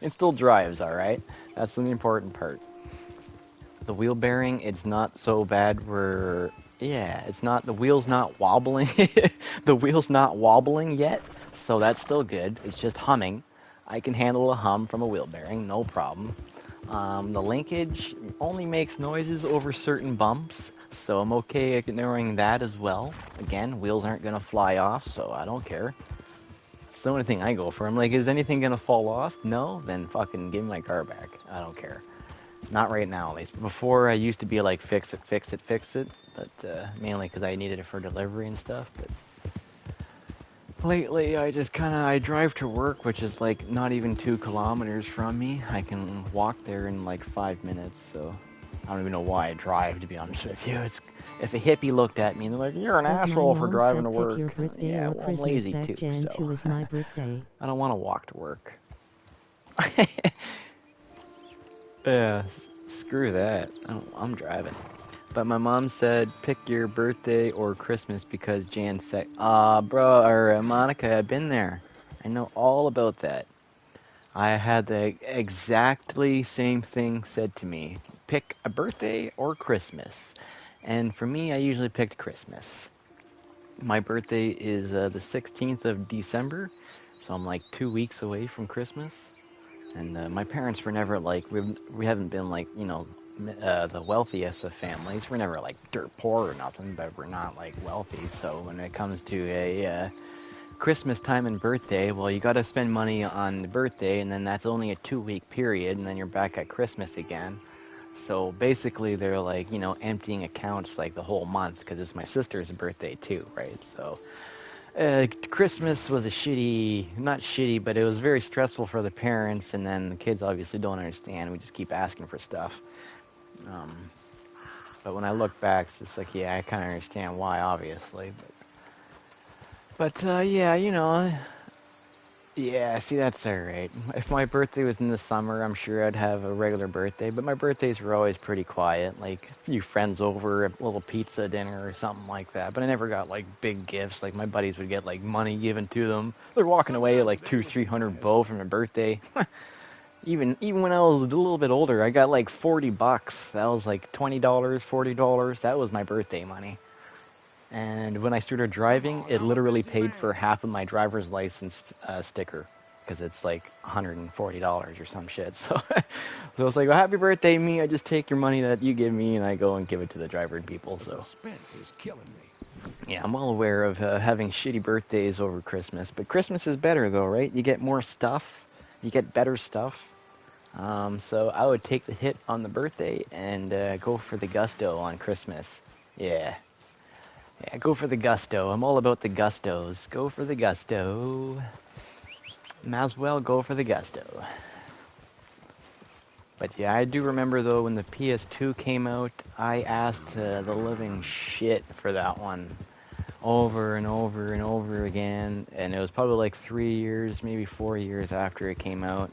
A: It still drives, all right. That's the important part. The wheel bearing, it's not so bad. Yeah, it's not. The wheel's not wobbling. The wheel's not wobbling yet, so that's still good. It's just humming. I can handle a hum from a wheel bearing, no problem. The linkage only makes noises over certain bumps, so I'm okay ignoring that as well. Again, wheels aren't going to fly off, so I don't care. It's the only thing I go for. I'm like, is anything going to fall off? No? Then fucking give me my car back. I don't care. Not right now, at least. Before, I used to be like, fix it, fix it, fix it. But mainly because I needed it for delivery and stuff. But lately, I drive to work, which is like not even 2 kilometers from me. I can walk there in like 5 minutes, so I don't even know why I drive, to be honest with you. It's if a hippie looked at me and they're like, "You're an
B: But my
A: asshole for
B: mom
A: driving to
B: said pick your
A: work."
B: birthday
A: Yeah,
B: or
A: well, I'm
B: Christmas
A: lazy
B: back.
A: too,
B: Jan
A: so
B: 2 is my birthday.
A: I don't want to walk to work. Yeah, screw that. I'm driving. But my mom said, pick your birthday or Christmas because Jan said, bro, or Monica, I've been there. I know all about that. I had the exactly same thing said to me. Pick a birthday or Christmas. And for me, I usually picked Christmas. My birthday is the 16th of December, so I'm like 2 weeks away from Christmas. And my parents were never like, we haven't been like, the wealthiest of families. We're never like dirt poor or nothing, but we're not like wealthy. So when it comes to a Christmas time and birthday, well, you got to spend money on the birthday, and then that's only a 2 week period, and then you're back at Christmas again. So basically, they're like, emptying accounts like the whole month because it's my sister's birthday too, right? So Christmas was not shitty, but it was very stressful for the parents, and then the kids obviously don't understand. We just keep asking for stuff. But when I look back, it's just like, yeah, I kind of understand why, obviously. But yeah, yeah, see, that's alright. If my birthday was in the summer, I'm sure I'd have a regular birthday, but my birthdays were always pretty quiet, like a few friends over, a little pizza dinner or something like that, but I never got like big gifts, like my buddies would get like money given to them. They're walking away like 200-300 bow from their birthday. Even when I was a little bit older, I got like $40. That was like $20, $40. That was my birthday money. And when I started driving, it literally paid for half of my driver's license sticker because it's like $140 or some shit. So, so it's like, well, happy birthday, me. I just take your money that you give me and I go and give it to the driver and people.
C: The
A: So,
C: suspense is killing me.
A: Yeah, I'm well aware of having shitty birthdays over Christmas, but Christmas is better though, right? You get more stuff, you get better stuff. So I would take the hit on the birthday and go for the gusto on Christmas. Yeah. Yeah, go for the gusto. I'm all about the gustos. Go for the gusto. Might as well go for the gusto. But yeah, I do remember though when the PS2 came out, I asked the living shit for that one over and over and over again, and it was probably like 3 years, maybe 4 years after it came out.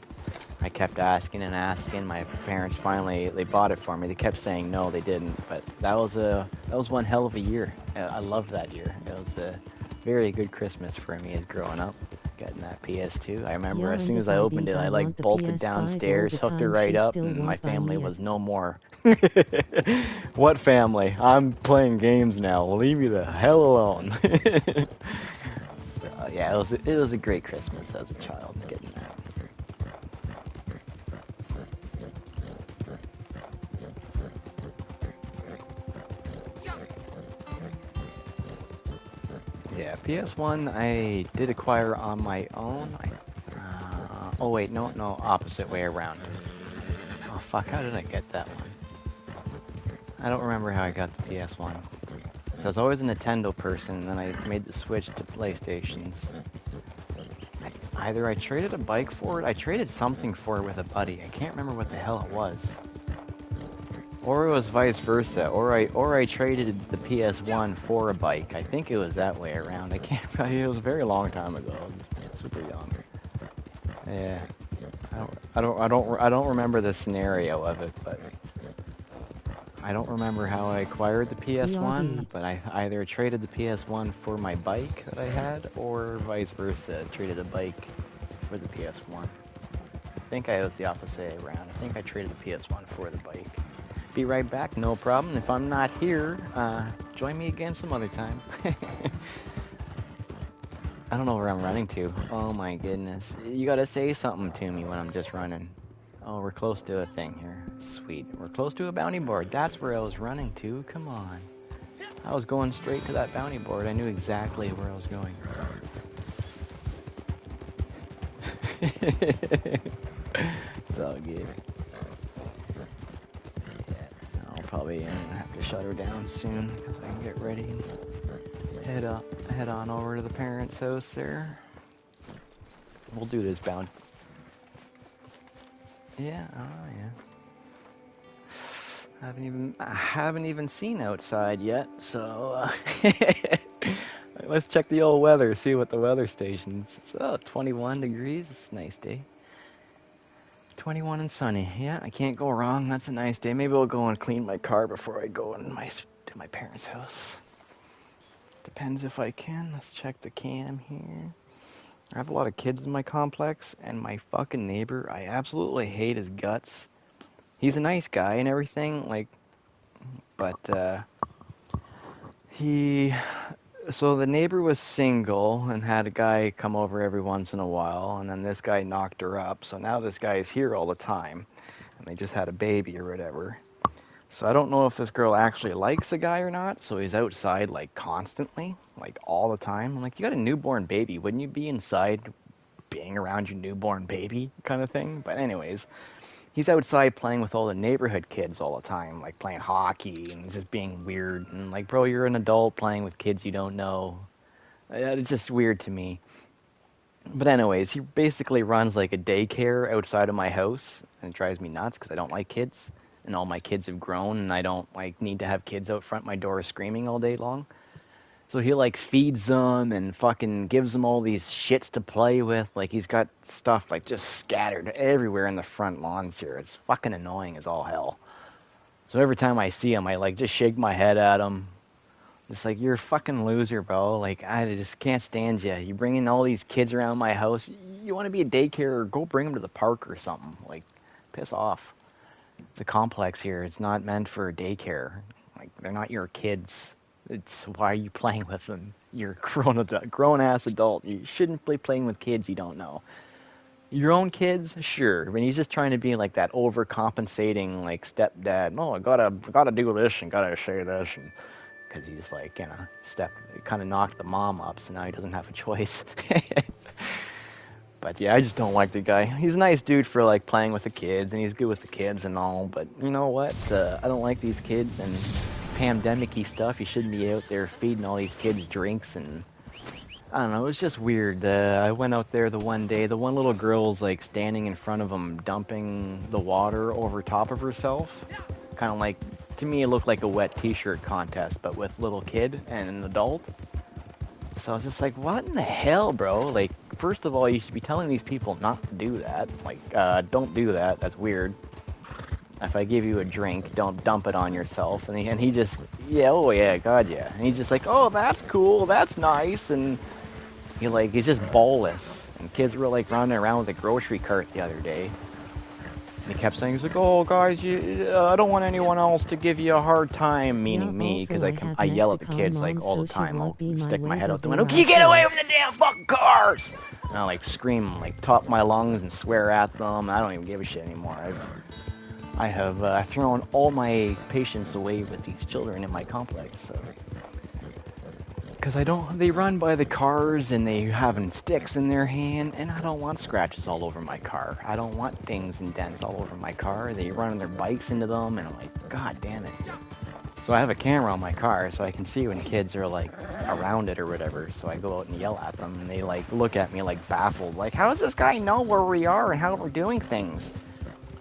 A: I kept asking and asking. My parents finally they bought it for me. They kept saying no, they didn't. But that was one hell of a year. I loved that year. It was a very good Christmas for me as growing up. Getting that PS2. I remember as soon as I opened it, I like bolted downstairs, hooked it right up, and my family was no more. What family? I'm playing games now. Leave me the hell alone. So, yeah, it was a great Christmas as a child getting that. Yeah, PS1 I did acquire on my own. Oh wait, no, opposite way around. Oh fuck, how did I get that one? I don't remember how I got the PS1. So I was always a Nintendo person, and then I made the switch to PlayStations. Either I traded a bike for it, I traded something for it with a buddy. I can't remember what the hell it was. Or it was vice versa, or I traded the PS1 for a bike. I think it was that way around. I can't. It was a very long time ago. I was super young. Yeah, I don't remember the scenario of it, but I don't remember how I acquired the PS1. But I either traded the PS1 for my bike that I had, or vice versa, traded a bike for the PS1. I think I was the opposite around. I think I traded the PS1 for the bike. Be right back, no problem. If I'm not here, join me again some other time. I don't know where I'm running to. Oh my goodness. You gotta say something to me when I'm just running. Oh, we're close to a thing here. Sweet. We're close to a bounty board. That's where I was running to. Come on. I was going straight to that bounty board. I knew exactly where I was going. It's all good. Probably have to shut her down soon because I can get ready and head on over to the parents' house there. We'll do this bound. Yeah, oh yeah. I haven't even seen outside yet, so let's check the old weather, see what the weather station's. It's 21 degrees. It's a nice day. 21 and sunny. Yeah, I can't go wrong. That's a nice day. Maybe I'll go and clean my car before I go to my parents' house. Depends if I can. Let's check the cam here. I have a lot of kids in my complex, and my fucking neighbor, I absolutely hate his guts. He's a nice guy and everything, but so the neighbor was single and had a guy come over every once in a while, and then this guy knocked her up. So now this guy is here all the time, and they just had a baby or whatever. So I don't know if this girl actually likes the guy or not. So he's outside like constantly, like all the time. I'm like, you got a newborn baby, wouldn't you be inside being around your newborn baby kind of thing? But anyways, he's outside playing with all the neighborhood kids all the time, like playing hockey and just being weird. And like, bro, you're an adult playing with kids you don't know. It's just weird to me. But anyways, he basically runs like a daycare outside of my house, and it drives me nuts because I don't like kids. And all my kids have grown, and I don't like need to have kids out front my door screaming all day long. So he like feeds them and fucking gives them all these shits to play with. Like he's got stuff like just scattered everywhere in the front lawns here. It's fucking annoying as all hell. So every time I see him, I like just shake my head at him. Just like, you're a fucking loser, bro. Like, I just can't stand you. You bring in all these kids around my house. You want to be a daycare, or go bring them to the park or something. Like, piss off. It's a complex here. It's not meant for daycare. Like, they're not your kids. It's why are you playing with them? You're a grown-ass adult. You shouldn't be playing with kids you don't know. Your own kids, sure. I mean, he's just trying to be like that overcompensating, like, stepdad. No, I gotta do this and gotta say this. And because he's like, kind of knocked the mom up, so now he doesn't have a choice. But yeah, I just don't like the guy. He's a nice dude for like playing with the kids, and he's good with the kids and all. But you know what? I don't like these kids and pandemic-y stuff. You shouldn't be out there feeding all these kids drinks, and I don't know. It was just weird. I went out there the one day. The one little girl's like standing in front of him, dumping the water over top of herself. Kind of like, to me, it looked like a wet T-shirt contest, but with little kid and an adult. So I was just like, what in the hell, bro? Like, first of all, you should be telling these people not to do that. Like, don't do that. That's weird. If I give you a drink, don't dump it on yourself. And he just, yeah, oh yeah, God, yeah. And he's just like, oh, that's cool, that's nice. And he's just ballless. And kids were like running around with a grocery cart the other day. And he kept saying, he's like, oh, guys, I don't want anyone else to give you a hard time, meaning me, because I yell at the kids like all the time. I'll stick my head out the window, can you get away from the damn fucking cars? And I'll like scream, like top my lungs and swear at them. I don't even give a shit anymore. I have thrown all my patience away with these children in my complex, so. Because they run by the cars and they having sticks in their hand, and I don't want scratches all over my car. I don't want dings and dents all over my car. They run their bikes into them, and I'm like, God damn it. So I have a camera on my car, so I can see when kids are like around it or whatever, so I go out and yell at them, and they like look at me like baffled, like, how does this guy know where we are and how we're doing things?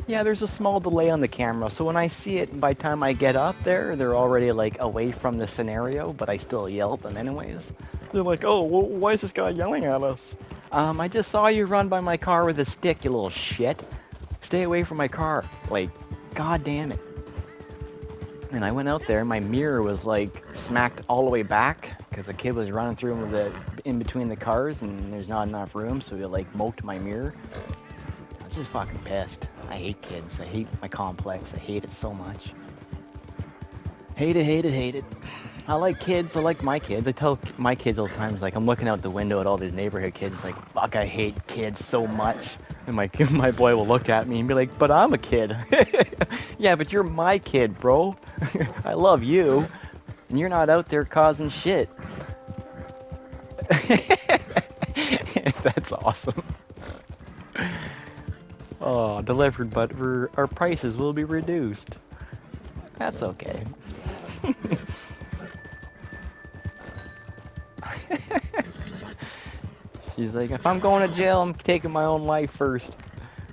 A: Yeah, there's a small delay on the camera, so when I see it, by the time I get up there, they're already, like, away from the scenario, but I still yell at them anyways. They're like, oh, well, why is this guy yelling at us? I just saw you run by my car with a stick, you little shit. Stay away from my car. Like, god damn it. And I went out there, my mirror was, like, smacked all the way back, because a kid was running through in between the cars, and there's not enough room, so he, like, moked my mirror. I was just fucking pissed. I hate kids. I hate my complex. I hate it so much. Hate it, hate it, hate it. I like kids. I like my kids. I tell my kids all the time, like, I'm looking out the window at all these neighborhood kids, like, fuck, I hate kids so much. And my boy will look at me and be like, but I'm a kid. Yeah, but you're my kid, bro. I love you. And you're not out there causing shit. That's awesome. Oh, delivered, but our prices will be reduced. That's okay. She's like, if I'm going to jail, I'm taking my own life first.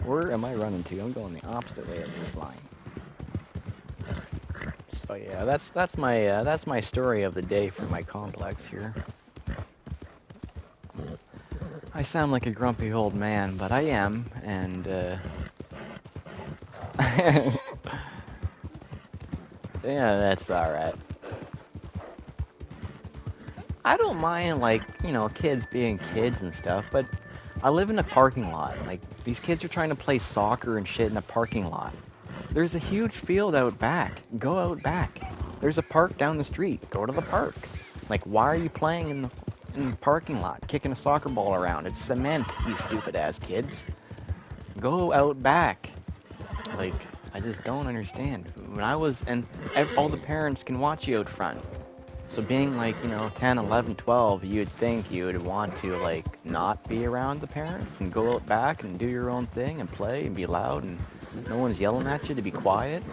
A: Where am I running to? I'm going the opposite way of this line. So yeah, that's my story of the day for my complex here. I sound like a grumpy old man, but I am, and yeah, that's alright. I don't mind, like, you know, kids being kids and stuff, but I live in a parking lot. Like, these kids are trying to play soccer and shit in a parking lot. There's a huge field out back. Go out back. There's a park down the street. Go to the park. Like, why are you playing in the parking lot, kicking a soccer ball around? It's cement, you stupid-ass kids. Go out back. Like, I just don't understand. When I was, and all the parents can watch you out front. So being like, you know, 10, 11, 12, you'd think you would want to, like, not be around the parents and go out back and do your own thing and play and be loud and no one's yelling at you to be quiet.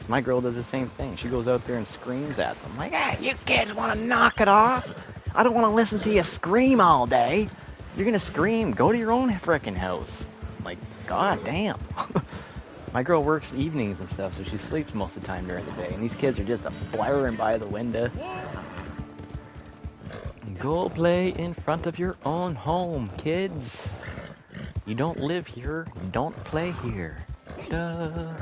A: My girl does the same thing. She goes out there and screams at them. Like, hey, you kids want to knock it off? I don't want to listen to you scream all day. You're going to scream. Go to your own frickin' house. Like, god damn. My girl works evenings and stuff, so she sleeps most of the time during the day. And these kids are just blaring by the window. Go play in front of your own home, kids. You don't live here. Don't play here. Duh.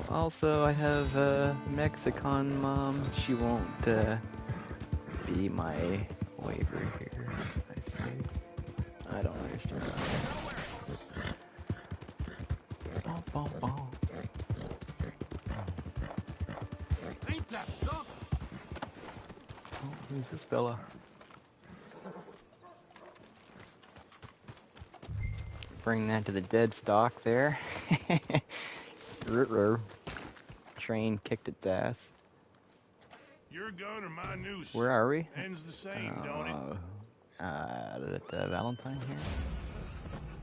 A: Also, I have a Mexican mom. She won't be my waiver here. I see. I don't understand that. Oh, who's this fella? Bring that to the dead stock there. Train kicked its ass.
C: Your gun or my noose?
A: Where are we?
C: Ends the same, don't it?
A: At Valentine here.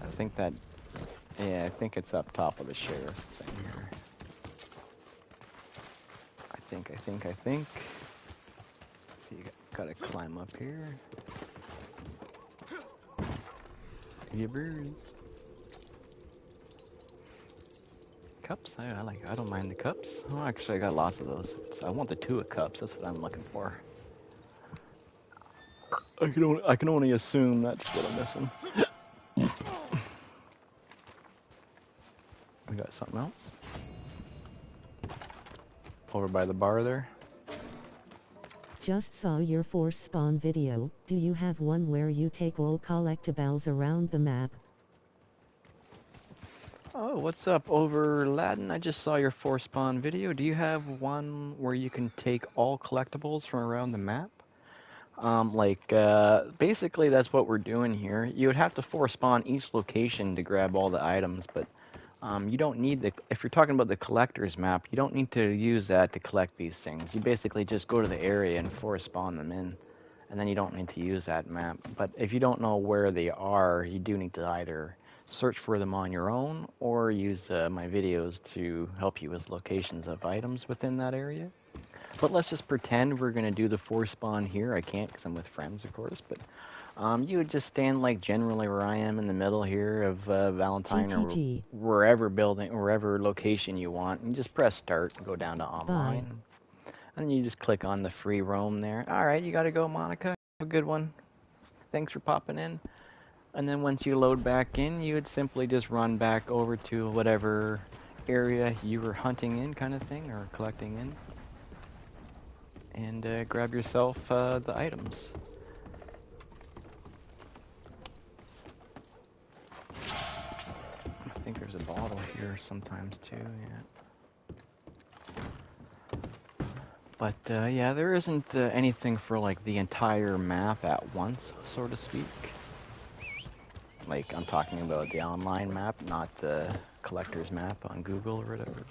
A: I think that. Yeah, I think it's up top of the sheriff's thing here. I think. So you gotta climb up here. Yibbers. Cups? I don't mind the cups. Oh, actually, I got lots of those. I want the 2 cups. That's what I'm looking for. I can only assume that's what I'm missing. We got something else over by the bar there.
B: Just saw your force spawn video. Do you have one where you take all collectibles around the map?
A: Oh, what's up, over Latin? I just saw your force spawn video. Do you have one where you can take all collectibles from around the map? Basically that's what we're doing here. You would have to force spawn each location to grab all the items, but you don't need if you're talking about the collector's map, you don't need to use that to collect these things. You basically just go to the area and force spawn them in, and then you don't need to use that map. But if you don't know where they are, you do need to either search for them on your own or use my videos to help you with locations of items within that area. But let's just pretend we're going to do the force spawn here. I can't because I'm with friends, of course, but you would just stand like generally where I am in the middle here of Valentine
B: GTG.
A: or wherever location you want, and just press start and go down to online.
B: Bye.
A: And then you just click on the free roam there. All right, you got to go, Monica. Have a good one. Thanks for popping in. And then once you load back in, you would simply just run back over to whatever area you were hunting in, kind of thing, or collecting in. And grab yourself the items. I think there's a bottle here sometimes too, yeah. But yeah, there isn't anything for like the entire map at once, so to speak. Like I'm talking about the online map, not the collector's map on Google or whatever.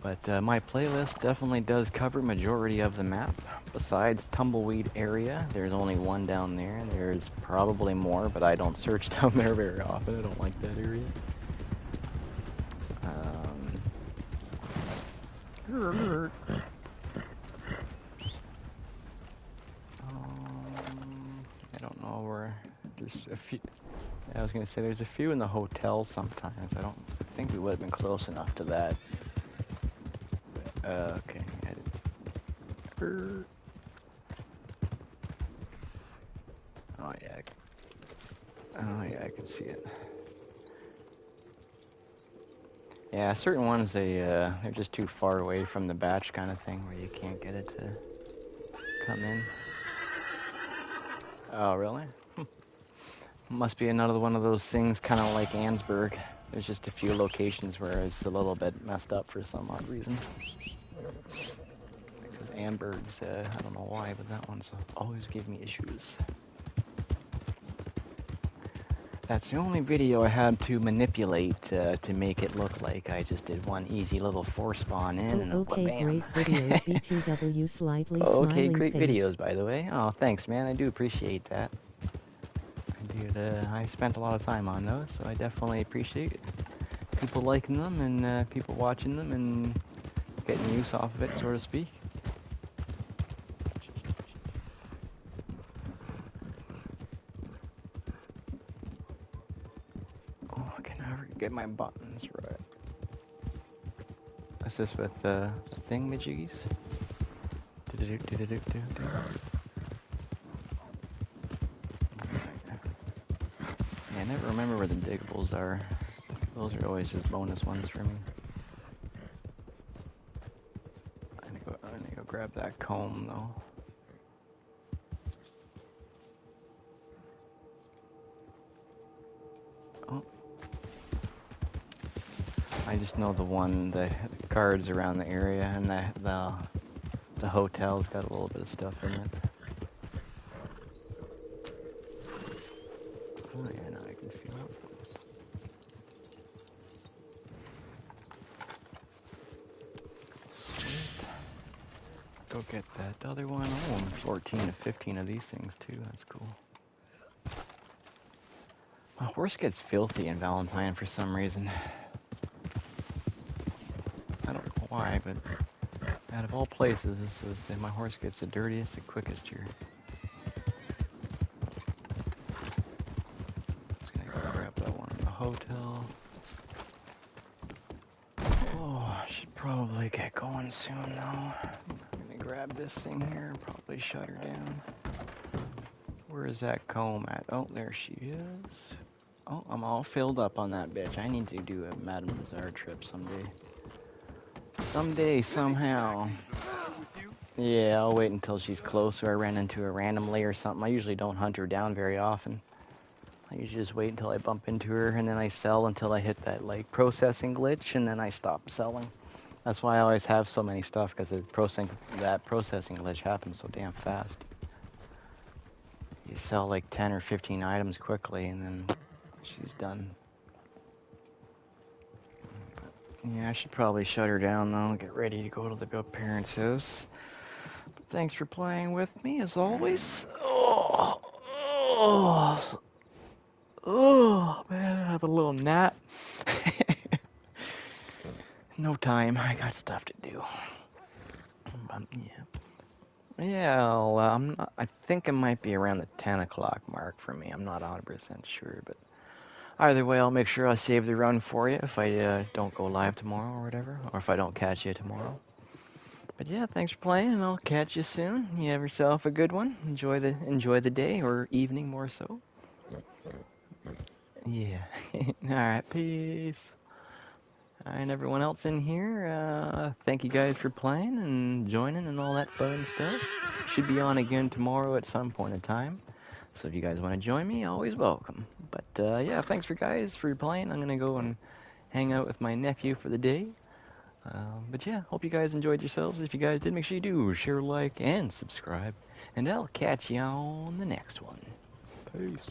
A: But my playlist definitely does cover majority of the map. Besides Tumbleweed area, there's only one down there. There's probably more, but I don't search down there very often. I don't like that area. I don't know where. There's a few. I was gonna say there's a few in the hotel sometimes. I think we would have been close enough to that. Okay. Oh yeah. Oh yeah, I can see it. Yeah, certain ones they're just too far away from the batch kind of thing where you can't get it to come in. Oh really? Must be another one of those things, kind of like Ansburg. There's just a few locations where it's a little bit messed up for some odd reason. Because Amberg's, I don't know why, but that one's always give me issues. That's the only video I had to manipulate to make it look like I just did one easy little force spawn in and
B: okay,
A: bam.
B: great videos. BTW slightly
A: Okay,
B: smiling
A: great
B: face.
A: videos, by the way. Oh, thanks, man. I do appreciate that. I spent a lot of time on those, so I definitely appreciate people liking them and people watching them and getting use off of it, so to speak. Oh, I can never get my buttons right. Is this with the thingamajiggies? Yeah, I never remember where the diggables are. Those are always just bonus ones for me. I need to go grab that comb though. Oh. I just know the guards around the area, and the hotel's got a little bit of stuff in it. Oh yeah, now I can feel it. Sweet. go get that other one. Oh, and 14 to 15 of these things too. That's cool. My horse gets filthy in Valentine for some reason. I don't know why, but out of all places, this is my horse gets the dirtiest, the quickest here. Just gonna go grab that one in the hotel. Oh, I should probably get going soon though. I'm gonna grab this thing here and probably shut her down. Where is that comb at? Oh, there she is. Oh, I'm all filled up on that bitch. I need to do a Madame Bazaar trip someday. Someday, somehow. Yeah, I'll wait until she's close or I ran into her randomly or something. I usually don't hunt her down very often. I usually just wait until I bump into her and then I sell until I hit that like processing glitch and then I stop selling. That's why I always have so many stuff, because that processing glitch happens so damn fast. You sell like 10 or 15 items quickly and then she's done. Yeah, I should probably shut her down though, get ready to go to the parents' house. But thanks for playing with me as always. Oh man, I have a little nap. No time, I got stuff to do. Yeah, well, I think it might be around the 10 o'clock mark for me. I'm not 100% sure, but either way, I'll make sure I save the run for you if I don't go live tomorrow or whatever, or if I don't catch you tomorrow. But yeah, thanks for playing, and I'll catch you soon. You have yourself a good one. Enjoy the day, or evening more so. Yeah. Alright, peace. And everyone else in here, thank you guys for playing and joining and all that fun stuff. Should be on again tomorrow at some point in time. So if you guys want to join me, always welcome. But yeah, thanks for playing. I'm going to go and hang out with my nephew for the day. But yeah, hope you guys enjoyed yourselves. If you guys did, make sure you do share, like, and subscribe. And I'll catch you on the next one. Peace.